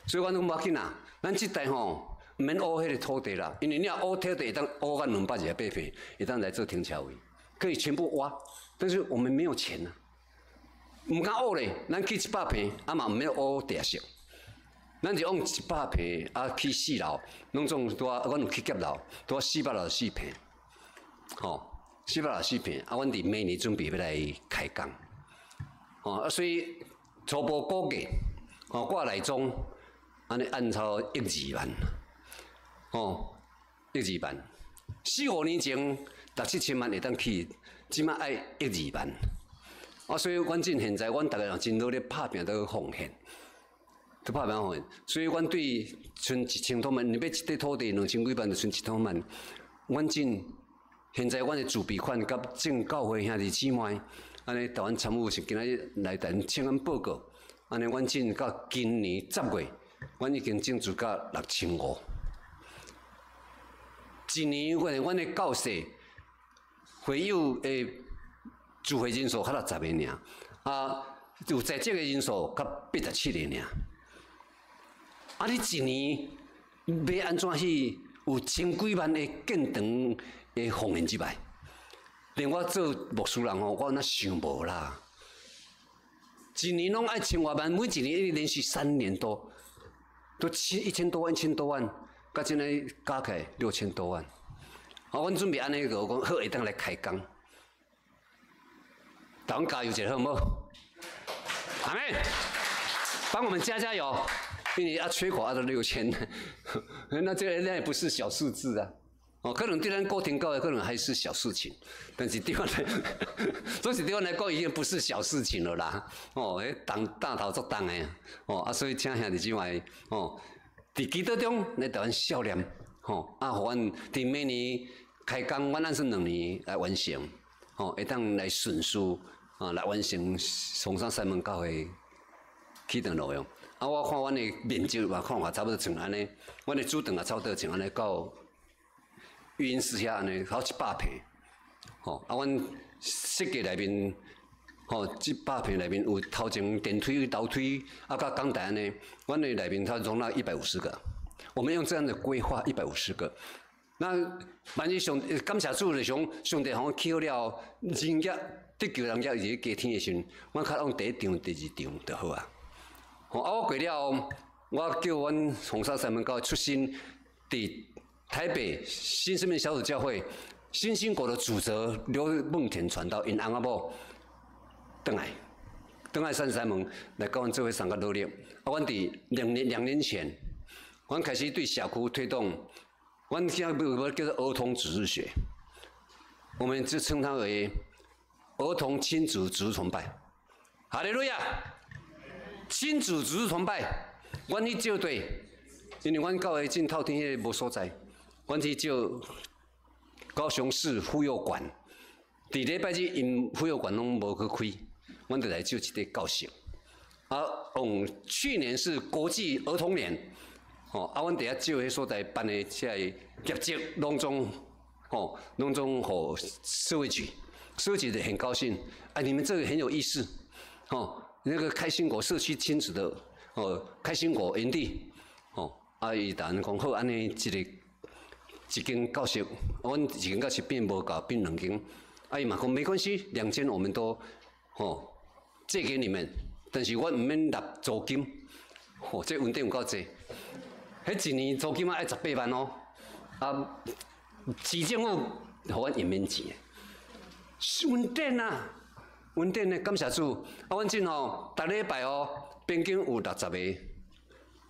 所以阮讲无要紧啦。咱即代毋免学迄个土地啦，因为你若学土地，会当学到228坪，会当来做停车位，可以全部挖。但是我们没有钱啊，毋敢学咧。咱起100坪，嘛毋免学地势。咱就用100坪起4楼，拢总拄啊，阮有去阁楼，拄啊464坪，464坪，阮伫明年准备要来开工，所以初步估计，我来总安尼按照1-2万，1-2万，4-5年前6-7千万会当起，即摆爱1-2万，所以阮现在阮逐个人真努力拍拼都奉献。都拍拼奉献，所以阮对剩1000多万，你买一块土地2000几万就剩100万，阮真现在阮的自备款甲正教会兄弟姊妹，安尼台湾参务是今仔来台请阮报告，安尼阮进到今年10月，阮已经种植到6500。一年阮的教室会友的聚会人数较60个尔，啊，有在职的人数较87个尔。啊，你一年要安怎去有千几万的建堂的奉献之外，连我做牧师人吼，我哪想无啦？一年拢爱千外万，每一年连续3年多，都1000多万、1000多万，甲真诶加起来6000多万。啊，阮准备安尼个，讲好会当来开工，大家加油一下好唔好？阿妹，帮我们加油，因为缺口都6000，那也不是小数字啊。哦，可能对咱家庭教育可能还是小事情，但是对我来，总是对我来讲已经不是小事情了啦。哦，大头做重的，哦啊，所以请兄弟姊妹，哦，伫基督中来台湾笑脸，吼，啊，互阮伫每年开工，阮按算2年来完成，吼，会当来顺序啊来完成崇山三门教会启动内容。啊，我看阮的面积嘛，看法差不多像安尼，阮的主堂也差不多像安尼到。育婴室遐安尼好100平，吼啊，阮设计内面，吼100平内面有头前电梯、楼梯，啊，甲讲台安尼，阮的内面它容纳150个，我们用这样的规划150个。那万一感谢主的上帝互起好了，人业得救人业是加天的时阵，阮较用第1场、第2场就好啊。吼啊，我过了后，我叫阮崇山三门教出身伫。台北新生命小组教会新兴国的主责刘梦田传道因翁仔某转来33门来跟阮做伙参加努力。啊，阮伫2年前，阮开始对社区推动，阮现在有叫做儿童主日学，我们就称它为儿童亲子主日崇拜。哈利路亚！亲子主日崇拜，阮去招队，因为阮教会真透天迄个无所在。阮去招高雄市妇幼馆，伫礼拜日因妇幼馆拢无去开，阮就来招一个教室。啊，去年是国际儿童年，吼，啊，阮伫遐招迄所在办的遮个业绩，拢总互社会局，社会局就很高兴，啊，你们这个很有意思，吼，那个开心果社区亲子的，开心果营地，啊，伊答应讲好，安尼一间教室，阮一间教室变无够，变2间。啊，伊嘛讲没关系，2间我们都借给你们，但是我唔免纳租金。这稳定有够济，迄一年租金爱18万哦。啊，市政府互阮延免钱，稳定啊，稳定的，感谢主。啊，阮真逐礼拜边境有60个。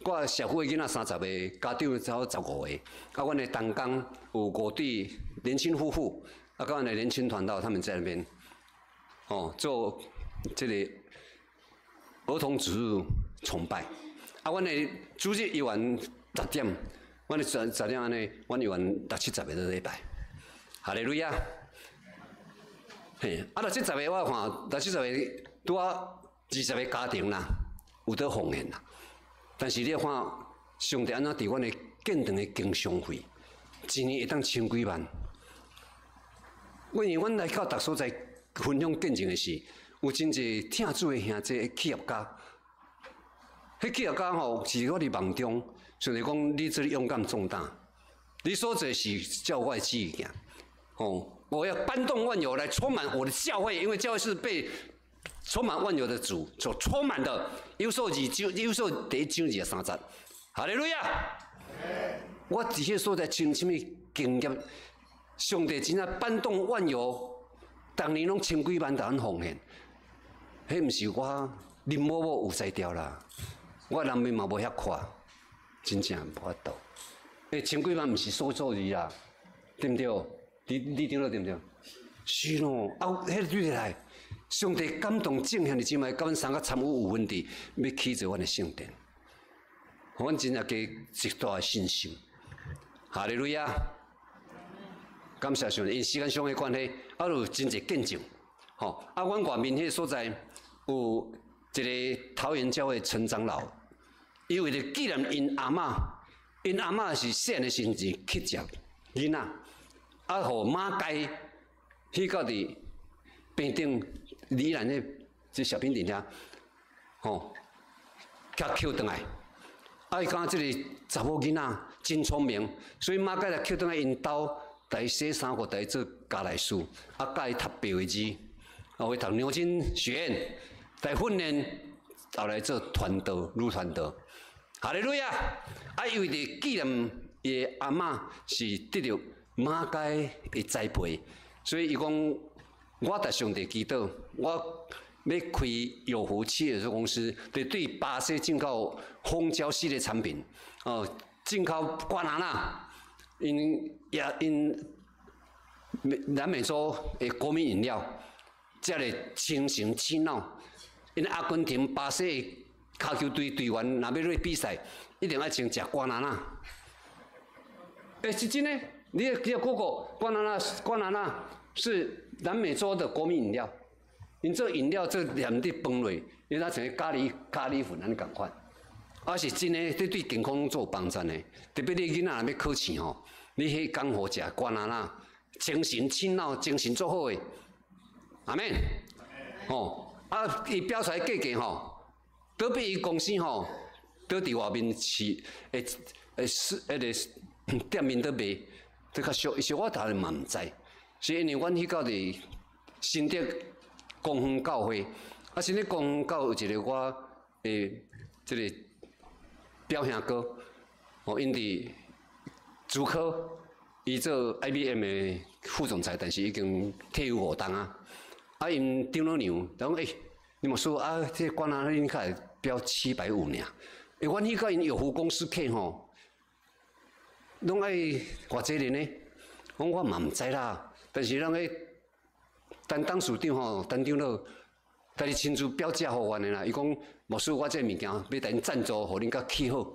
我社区的囡仔30个，家长才有15个。啊，阮的同工有5对年轻夫妇，啊，甲阮的年轻团道他们在那边，做这个儿童主日崇拜。啊，阮的主日游玩10点，阮的10点安尼，阮游玩60-70个一礼拜。哈利路亚！嘿，啊，70个我看，70个拄啊20个家庭啦，有得奉献啦。但是你要看上帝安怎伫阮的建堂的经常费，一年会当1000几万。因为阮来到逐所在分享见证的是，有真侪听主的兄弟企业家，迄企业家是我伫梦中，上帝讲你这里勇敢重大，你所做是叫我的旨意行，我要搬动万有来充满我的教会，因为教会是被充满万有的主所充满的。有数第1章30，哈利路亚！我伫迄所在像什么经验？上帝真正搬动万有，逐年拢1000几万人奉献，迄毋是我林某某有才调啦，我人民嘛无遐快，真正无法度。1000几万毋是数字啦，对毋对？你听到对毋对？是咯，啊，迄个对来。上帝感动正向的姊妹，甲阮3个参与有问题，要起做阮的圣殿，互阮真正加极大的信心。哈利路亚！感谢上帝，因时间上的关系，有真侪见证。吼，阮外面迄个所在有一个桃园教会陈长老，伊为着纪念因阿嬷是细汉的时阵去食囡仔，互马街迄个伫病顶里兰这小平顶遐，吼，甲捡倒来。伊讲即个查某囡仔真聪明，所以马街来捡倒来因兜，带伊洗衫裤，带伊做家内事，教伊读白话字，会读牛津学院，带训练，后来做传道女传道。哈利路亚！因为伫纪念伊的阿嬷是得到马街的栽培，所以伊讲，我伫上帝祈祷，我要开有福企业公司，就对巴西进口蜂胶系列产品，进口瓜拿纳，因南美洲的国民饮料，才会清醒起脑。因阿根廷、巴西骹球队队员若要去比赛，一定要先食瓜拿纳。是真的，你要 Google 瓜拿纳是南美洲的国民饮料。因这饮料这连伫饭类，因它像咖喱粉安尼共款，是真诶，这对健康做帮助诶。特别你囡仔若要考试吼，你迄刚好食瓜拿纳，精神醒脑，精神做好诶。阿免，伊标出来价格吼，倒比伊公司吼，倒伫外面市店面倒卖，都较俗，是我头嘛毋知，是因为阮迄个伫新德公园教会，新德公园教有一个我即个表兄哥，因伫主科，伊做 IBM 的副总裁，但是已经退休5档啊。因张老娘讲你莫说这关哪恁开标750尔，阮迄个因有福公司客吼，拢爱偌济人呢？我嘛毋知啦，但是咱个陈董事长吼，陈长老，家己亲自标价互阮的啦。伊讲，莫说我这物件要甲恁赞助，互恁甲起好。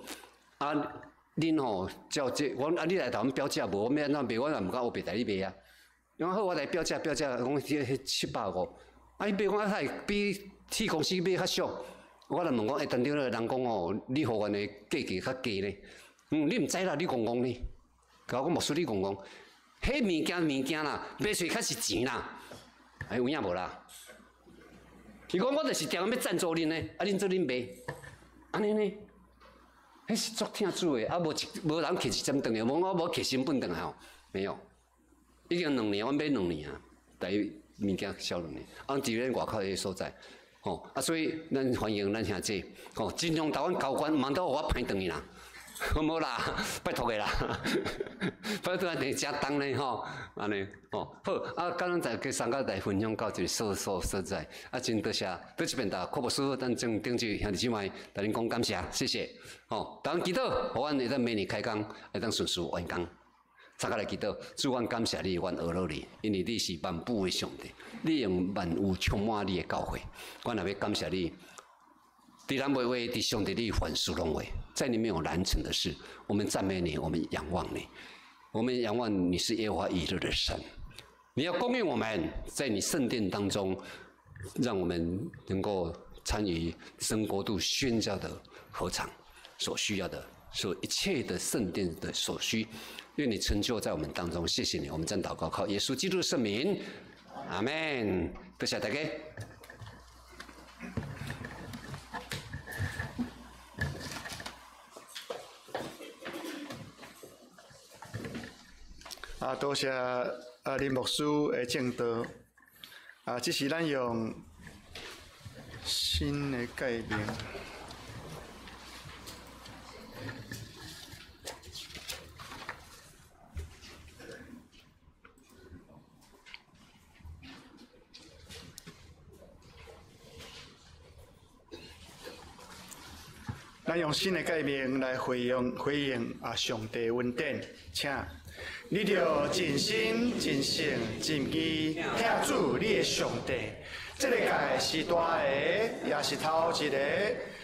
恁吼照这，我你来头标价无，我要安怎卖，我也毋敢黑白代你卖啊。然后好，我来标价，讲迄750，伊卖我还比铁公司买较俗。我就问讲，陈长老，人讲哦，你互阮的价格较低呢？你毋知啦，你讲呢？甲我莫说你讲，迄物件啦，买出较是钱啦。有影无啦？伊讲我就是定要赞助恁呢，恁做恁卖，安尼呢？迄是足听主的，无人摕一针断的，我无摕成本断来哦，没有。已经2年，我买2年啊，第物件销2年，伫咱外口迄个所在，所以咱欢迎咱兄弟，尽量甲阮交关，毋通互我歹断去啦。无啦，拜托个啦，拜托安尼真重咧吼，安尼好，刚刚在跟三个来分享到一个所在，真多谢，倒一遍答柯博士，咱正顶住兄弟姊妹，甲恁讲感谢，谢谢，当祈祷，互阮会当明年开工，会当顺遂完工。参加来祈祷，主阮感谢你，阮学了你，因为你是万物的上帝，你用万物充满你的教诲，阮也要感谢你。伫咱每位伫上帝你凡事拢为，在你没有难成的事，我们赞美你，我们仰望你，我们仰望你是耶和华以色列的神，你要供应我们在你圣殿当中，让我们能够参与神国度宣教的合场所需要的，所一切的圣殿的所需，愿你成就在我们当中，谢谢你，我们真祷告，靠耶稣基督的圣名，阿们，多谢大家。多谢林牧师的正道。这是咱用新的界面。咱用新的界面来回应上帝恩典，请。你着尽心、尽性、尽意听主你的上帝。这个界是大个，也是头一个。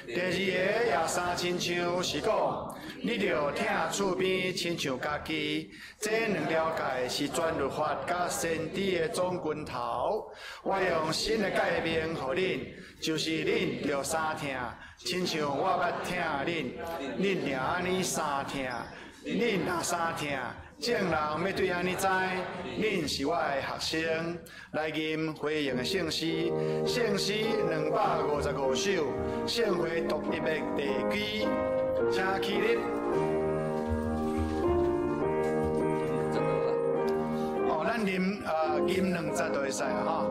第二个也三亲像是讲，你着听厝边亲像家己。这两了解是全律法甲先知的总拳头。我用新的界面互恁，就是恁着三听，亲像我捌听恁，恁也安尼三听，恁若三听。众人要对安尼知，恁是我的学生，来吟回应的圣诗，圣诗255首，圣会独立的地基，请起立。哦，咱吟200就会使啊哈。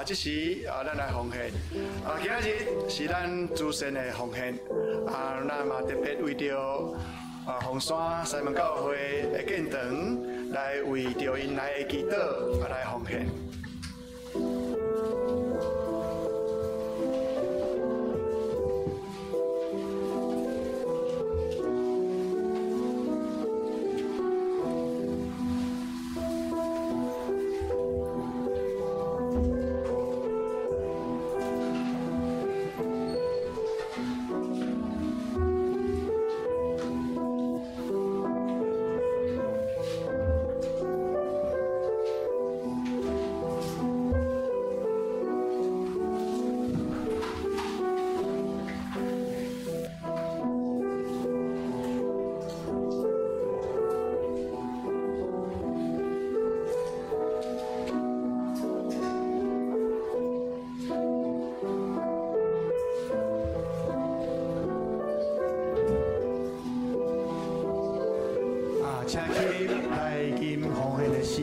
这时咱来奉献。今仔日是咱祖先的奉献。咱嘛特别为着凤山西门教会的建堂，来为着因来的祈祷来奉献。请起来吟奉献的诗。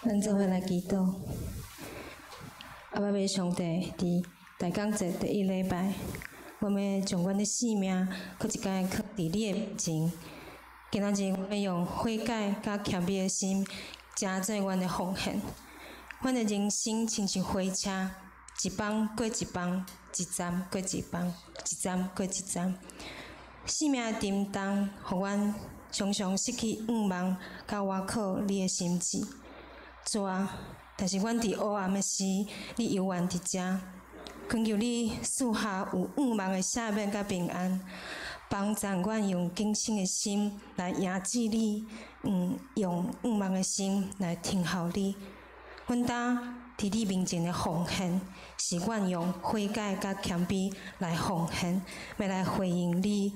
咱做伙来祈祷。阿爸爸上帝，伫大港节第一礼拜，我们将阮的性命，搁一摆放伫你的面前。今仔日，我们用悔改甲谦卑的心，加做阮的奉献。阮的人生亲像火车，一班过一班，一站过一班，一站过一站。生命的沉重，互阮常常失去仰望，甲外靠你的心志。主啊，但是阮伫黑暗的时，你犹原伫遮，恳求你赐下有仰望的赦免甲平安，帮助阮用敬虔的心来迎接你，用仰望的心来听候你。阮当伫你面前的奉献，是阮用悔改甲谦卑来奉献，要来回应你。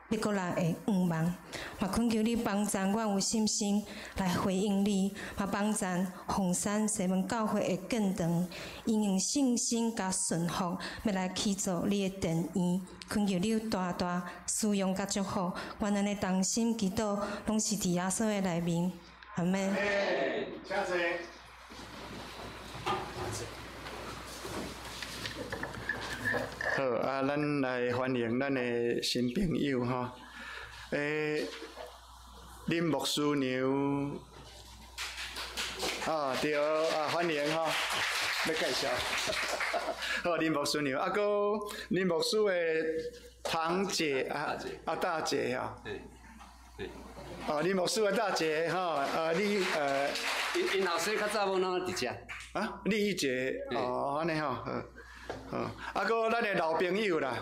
要搁来会仰望，嘛恳求你帮助阮有信心来回应你，嘛帮助凤山西门教会的建堂，因用信心甲顺服，要来去做你的殿院。恳求你大大使用甲祝福，阮安尼同心祈祷，拢是伫耶稣的内面。阿门。请坐。好啊，咱来欢迎咱的新朋友哈。林牧师娘，对啊，欢迎哈，要介绍。好，林牧师娘，啊，搁林牧师的堂姐大姐哈。林牧师的大姐哈，你因后生较早无拢伫遮。李姐，安尼吼，啊，搁咱的老朋友啦，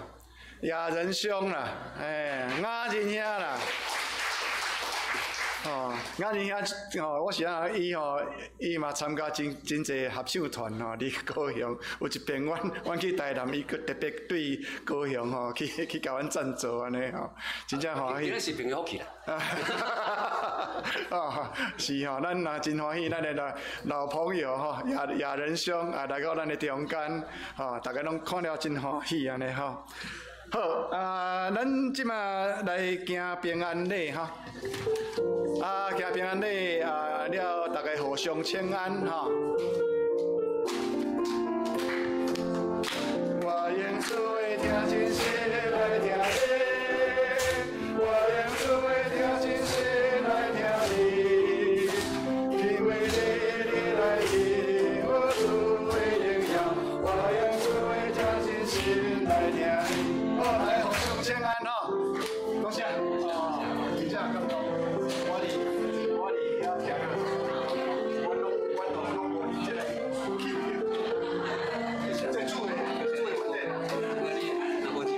亚仁兄啦，雅仁兄啦。雅仁兄，我是伊嘛参加真侪合唱团伫高雄。有一遍阮去台南，伊佫特别对高雄去甲阮赞助安尼真正欢喜。今日是朋友福气啦。是咱也真欢喜，咱的老朋友亚仁兄来到咱的中间，大家拢看了真欢喜安尼好，咱即马来行平安礼行平安礼了，大家互相请安我用做的听真实来听你，我用做的听真实来听你，因为你来听我做的荣耀，我用做的听真实来听你。来互相请安多谢真正感动。我伫遐听我拢无理这个气氛，这厝的问题。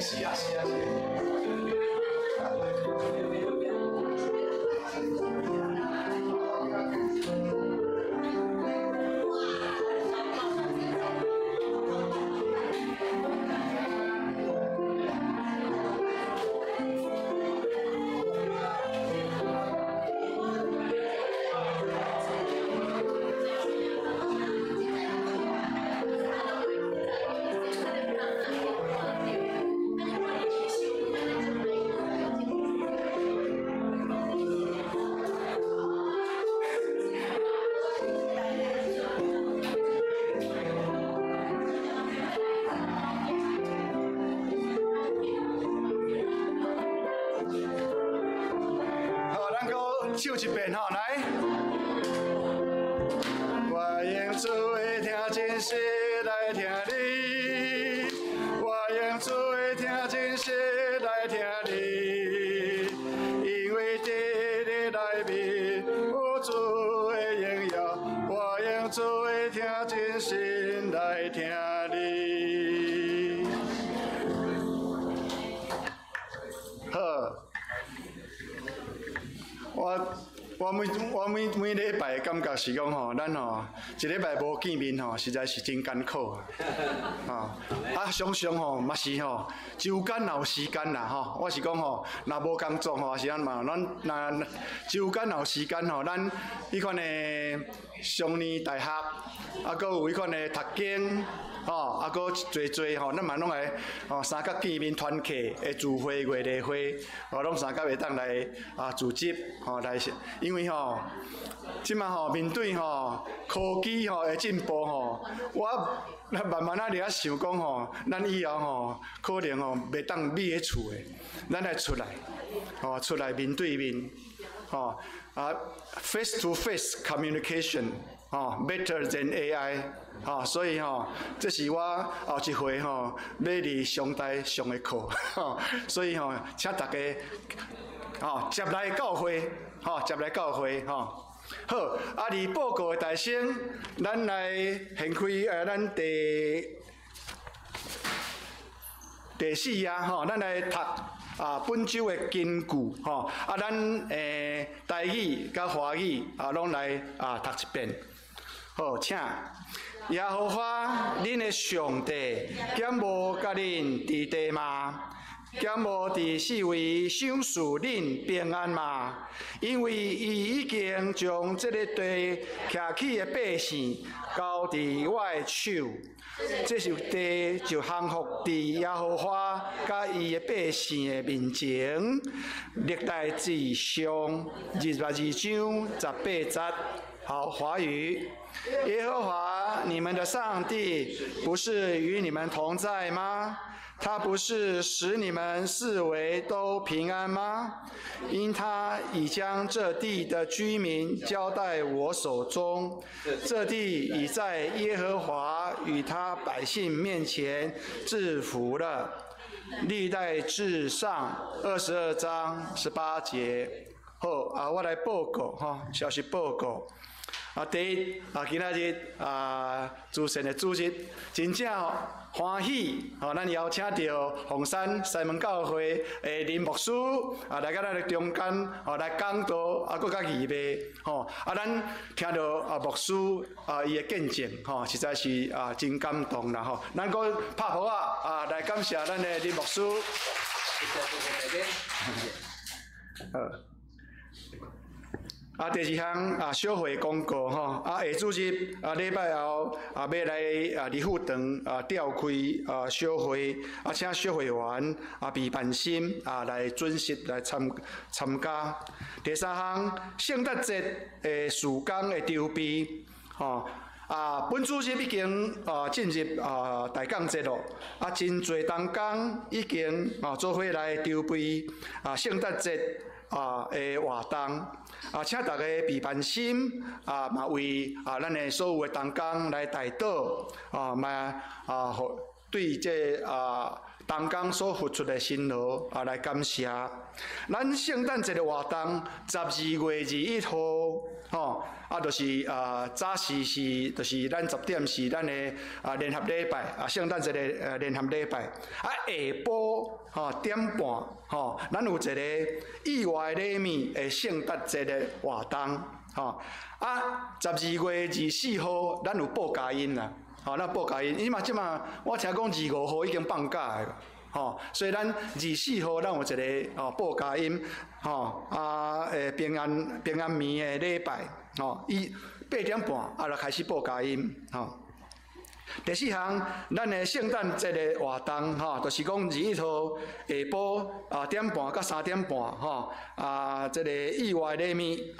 是啊。唱一遍来。我用做的听真实来听你，我用做的听真实来听你，因为在你内面有做的荣耀，我用做的听真实来听你。好。我每礼拜感觉是讲咱一礼拜无见面实在是真艰苦常常嘛是周间也有时间啦我是讲若无工作是安嘛，咱若周间也有时间咱迄款的商年大学搁有迄款的读经搁做咱嘛拢来三甲见面团契的聚会、月例会，拢三甲会当来组织来，因为即马面对科技的进步我慢慢咧想讲咱以后可能袂当秘喺厝诶，咱来出来面对面face to face communication better than AI 所以这是我后一回要伫上台上的课所以请大家接来教会接来教会好，而报告的大声，咱来掀开咱第四咱来读本周的根句咱台语甲华语拢来读一遍。好，请耶和华恁的上帝，减无甲恁伫地吗？兼无伫四位赏赐恁平安嘛？因为伊已经将这个地徛起的百姓交伫我的手，这首地就降服伫耶和华甲伊的百姓的面前。历代志上28章18节。好，华语。耶和华你们的上帝不是与你们同在吗？他不是使你们四围都平安吗？因他已将这地的居民交在我手中，这地已在耶和华与他百姓面前制服了。历代志上22章18节。好，我来报告哈，消息报告。第一，今仔日主神的主日，真正欢喜，咱邀请到凤山西门教会的林牧师来到咱的中间，来讲道，佮甲预备，咱听到牧师伊的见证，实在是真感动啦，咱佮拍鼓来感谢咱的林牧师。第二项小会公告下主日礼拜后要来离富堂召开小会请小会员备办心来准时来参加。第三项圣诞节的时间的筹备本主日已经进入大港节咯，真侪同工已经做伙来筹备圣诞节的活动。请大家备办心，嘛为咱的所有的同工来代祷，对这同工所付出的辛劳来感谢。咱圣诞节的活动12月21号，就是早时是就是咱10点是咱的联合礼拜，圣诞节的联合礼拜。下晡点半，咱有一个意外礼物的圣诞节的活动，12月24号咱有报佳音啦，咱报佳音，即嘛我听讲25号已经放假的。所以咱24号咱有一个报佳音，平安暝的礼拜，伊8点半就开始报佳音，第四项，咱的圣诞节的活动，就是讲21号下晡2点半到3点半，这个意外礼物，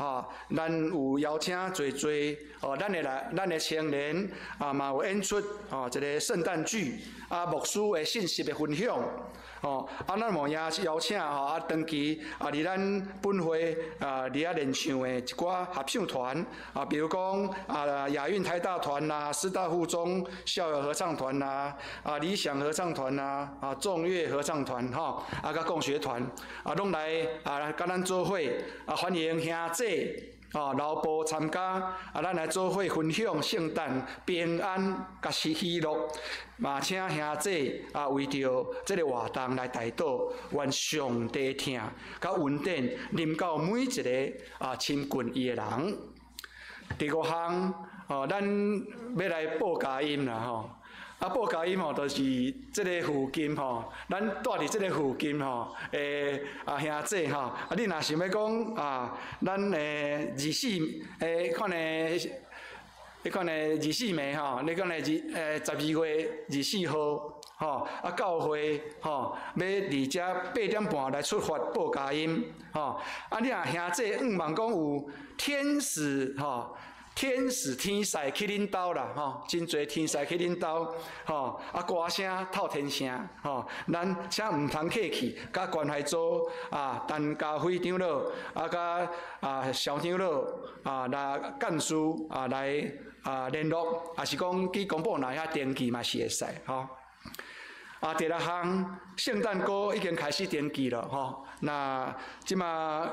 咱有邀请侪咱的青年嘛有演出一个圣诞剧，牧师的信息的分享。咱无也邀请长期伫咱本会伫练唱的一寡合唱团，比如讲亚运台大团啦、师大附中校友合唱团啦、理想合唱团啦、众乐合唱团甲共学团拢来甲咱做伙欢迎兄弟。老婆参加，咱来做伙分享圣诞平安甲喜乐，嘛请兄弟为着这个活动来代祷，愿上帝听，甲恩典临到每一个亲近伊的人。第五项，咱要来报佳音啦报佳音就是这个附近咱住伫这个附近兄弟你若想要讲咱24看咧24暝你讲咧12月24号教会要伫遮8点半来出发报佳音你若兄弟望讲有天使天使天使去恁兜啦，真侪天使去恁兜，歌声透天声，咱请唔通客气，甲关怀组陈家辉长老，甲肖长老来干事来联络，也是讲去公布哪遐登记嘛是会使第六项，圣诞歌已经开始登记了那即嘛。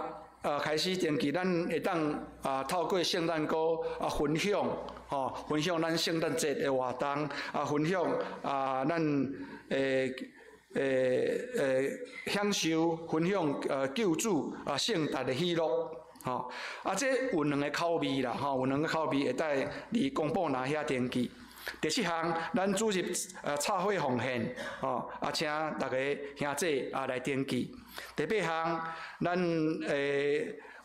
开始登记，咱会当透过圣诞歌分享，分享咱圣诞节的活动，分享咱享受分享救主圣诞的喜乐。这有两个口味啦，有两个口味会带离公布哪遐登记。第7项，咱主席插会奉献，请大家兄弟来登记。第8项，咱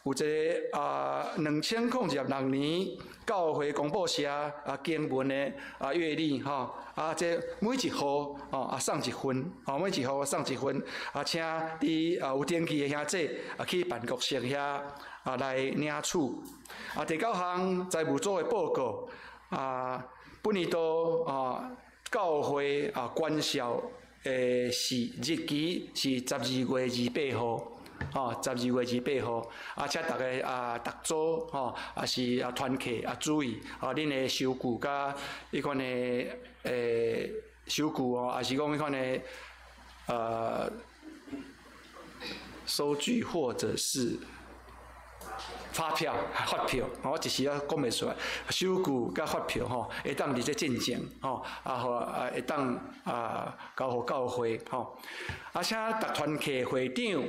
有一个2026年教会公布社经文的阅历这每一号送1份，每一号送1份，请你有登记的兄弟去办公室遐来领取。第9项，财务组的报告本年度教会关校日期是12月28号。12月28号，请大家逐组是团客注意恁的收据甲迄款的收据还是讲迄款的收据或者是发票、我一时讲袂出来。收据甲发票会当伫这进前会当交互教会请逐团客会长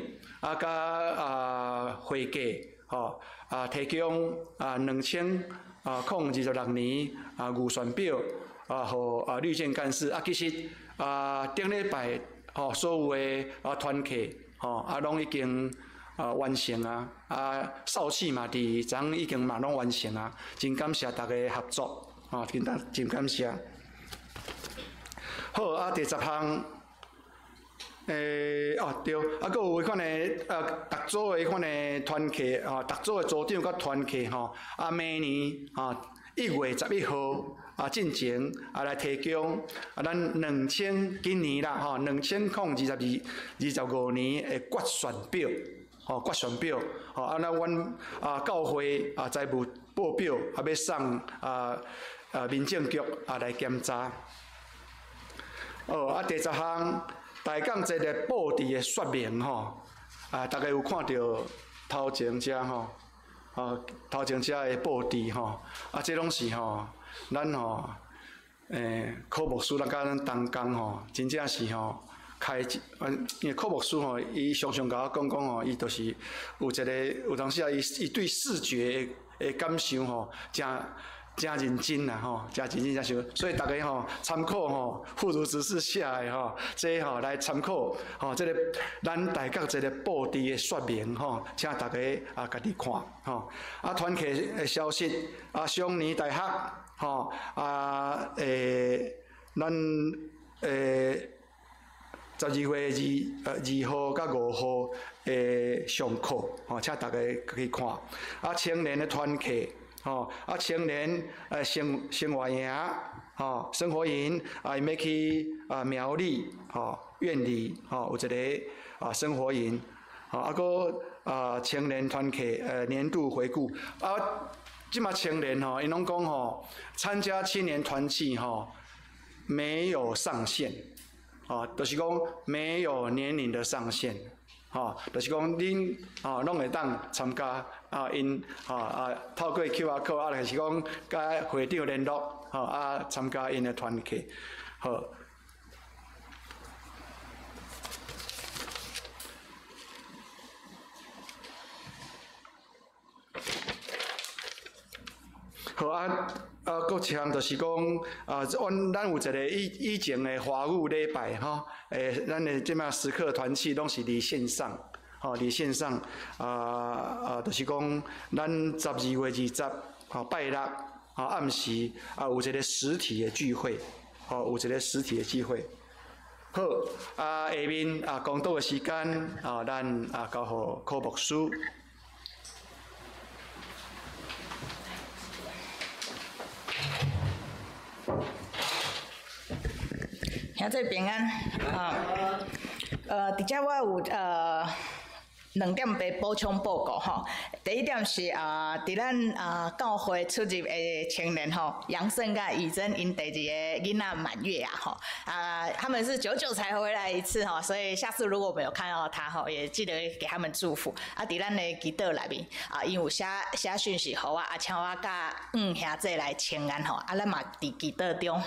甲会计提供2026年预算表互律政干事其实顶礼拜所有的团客拢已经完成少气嘛，伫昨已经嘛拢完成真感谢大家合作真感谢。好第10项。对，佫有迄款的逐组的迄款的团客逐组的组长甲团客明年1月11号进前来提供咱今年啦2025年的决选表决选表咱阮教会财务报表要送民政局来检查。第10项。大港节的布置的说明大家有看到头前遮头前遮的布置这拢是咱科牧师甲咱同工真正是开，因为科牧师伊常常甲我讲伊就是有当时伊对视觉的感受真认真啦真认真真想，所以大家参考妇孺执事写的这来参考这个咱大港这个布置的说明请大家家己看团客的消息双年大学咱12月2号甲5號上課請大家去看青年的團契青年生活營生活營伊要去苗栗苑里有一個生活營閣青年團契年度回顧即馬青年因攏講參加青年團契沒有上限就是講沒有年齡的上限就是講恁攏會當參加因透過 QR code 還是講甲會長聯絡參加因的團契好。好阁一項就是講咱有一個以前的華語禮拜咱的即馬時刻團契攏是離線上離線上就是講咱12月20拜六暗時有一個實體的聚會有一個實體的聚會。好下面講道的時間咱交互柯牧師。兄弟平安伫遮我有2點被補充報告吼。第一點是伫咱教會出入的青年楊勝甲以真因第2個囡仔滿月他們是久才回來一次所以下次如果我們有看到他也記得給他們祝福伫咱的祈禱內面因有寫訊息給我請我甲兄弟來請安咱嘛佇祈禱中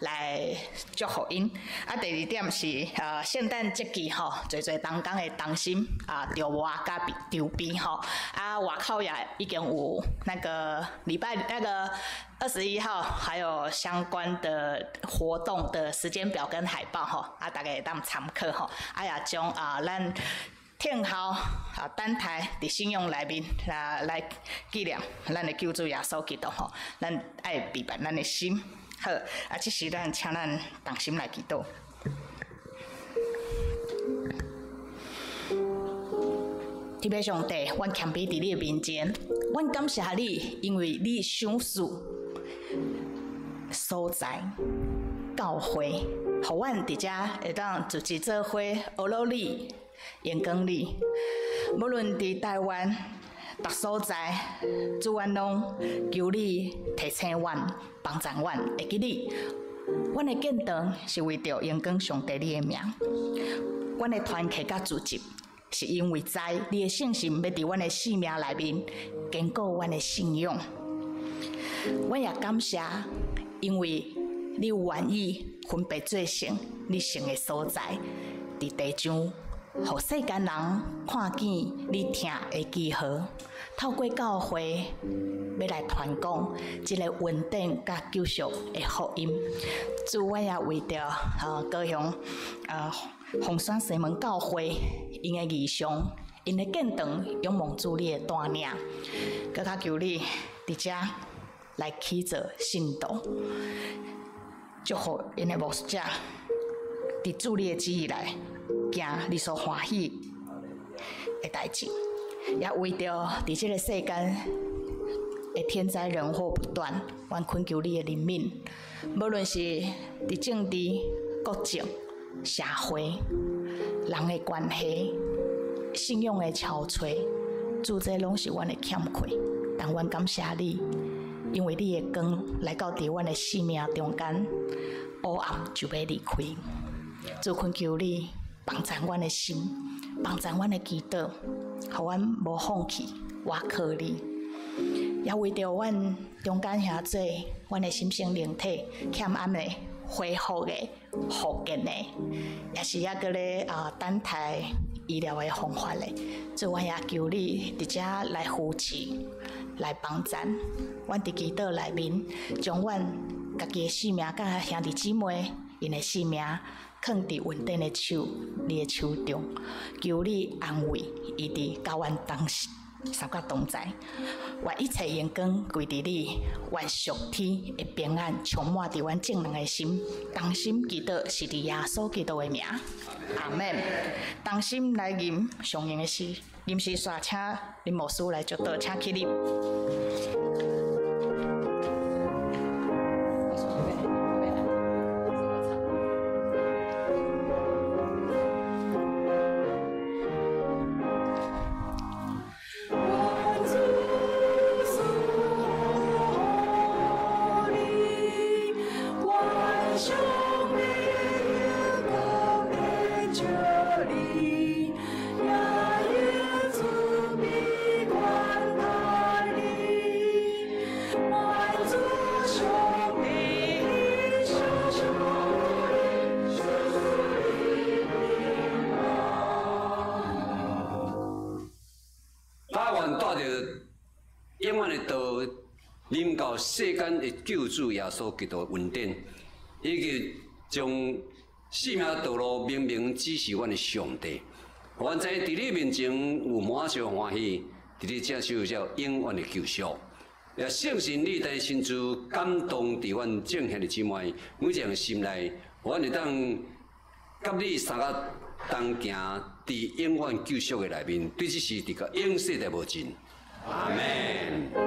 來祝福因第二點是聖誕節期濟同工的同心中着我甲周边吼，啊，外口也已经有那个礼拜那个21号，还有相关的活动的时间表跟海报吼，啊，大家会当参考吼，啊，也将咱天后等待伫信仰内面来纪念咱的救主耶稣基督吼，咱爱备办咱的心。好，啊，这时咱请咱同心来祈祷。天父上帝，阮谦卑伫你的面前，阮感谢你，因为你赏赐所在教会，互阮伫遮会当自己做伙学努你、研究你。无论伫台湾逐所在，主阮拢求你提醒阮、帮助阮，会记你。阮的建堂是为着荣光上帝你的名，阮的团契甲组织。是因为知你的信心要伫阮的生命内面坚固阮的信仰，阮也感谢，因为你愿意分别做成你成的所在，伫地上，互世间人看见你听的记号，透过教会要来传讲这个稳定甲救赎的福音。主，阮也为着高雄红山西门教会因的义上，因的建堂仰望主你的带领，搁较求你伫遮来起做信道，祝福因的牧师者伫主你的旨意来行你所欢喜的代志，也为着伫这个世间的天灾人祸不断，阮恳求你的怜悯，无论是伫政治、国政、社会、人的关系、信仰的憔悴，主这拢是阮的欠缺。但阮感谢你，因为你的光来到伫阮的生命中间，黑暗就要离开。主恳求你帮助阮的心，帮助阮的祈祷，互阮无放弃，我靠你。也为着阮中间遐做阮的心性灵体欠安的恢复的、复健的，也是抑个咧等待医疗的方法咧。所以阮也求你伫遮来扶持、来帮助。阮伫祈祷内面，将阮家己的性命甲兄弟姊妹因的性命放伫稳定的手，你的手中，求你安慰，伊伫甲阮三角同在，愿一切荣光归伫你，愿上天的平安充满伫阮正人的心。同心祈祷是伫耶稣基督的名，阿门。同心来吟上英的诗，吟诗煞请林牧师来祝祷，请起立。永远的道临到世间的救主耶稣基督的恩典，以及将生命道路明明指示阮的上帝。阮知伫你面前有满足欢喜，伫你接受了永远的救赎。也相信你在亲自感动伫阮正向的姊妹，每一样心内，阮会当甲你三个同行伫永远救赎的内面，对这事伫个永世的无尽。阿门。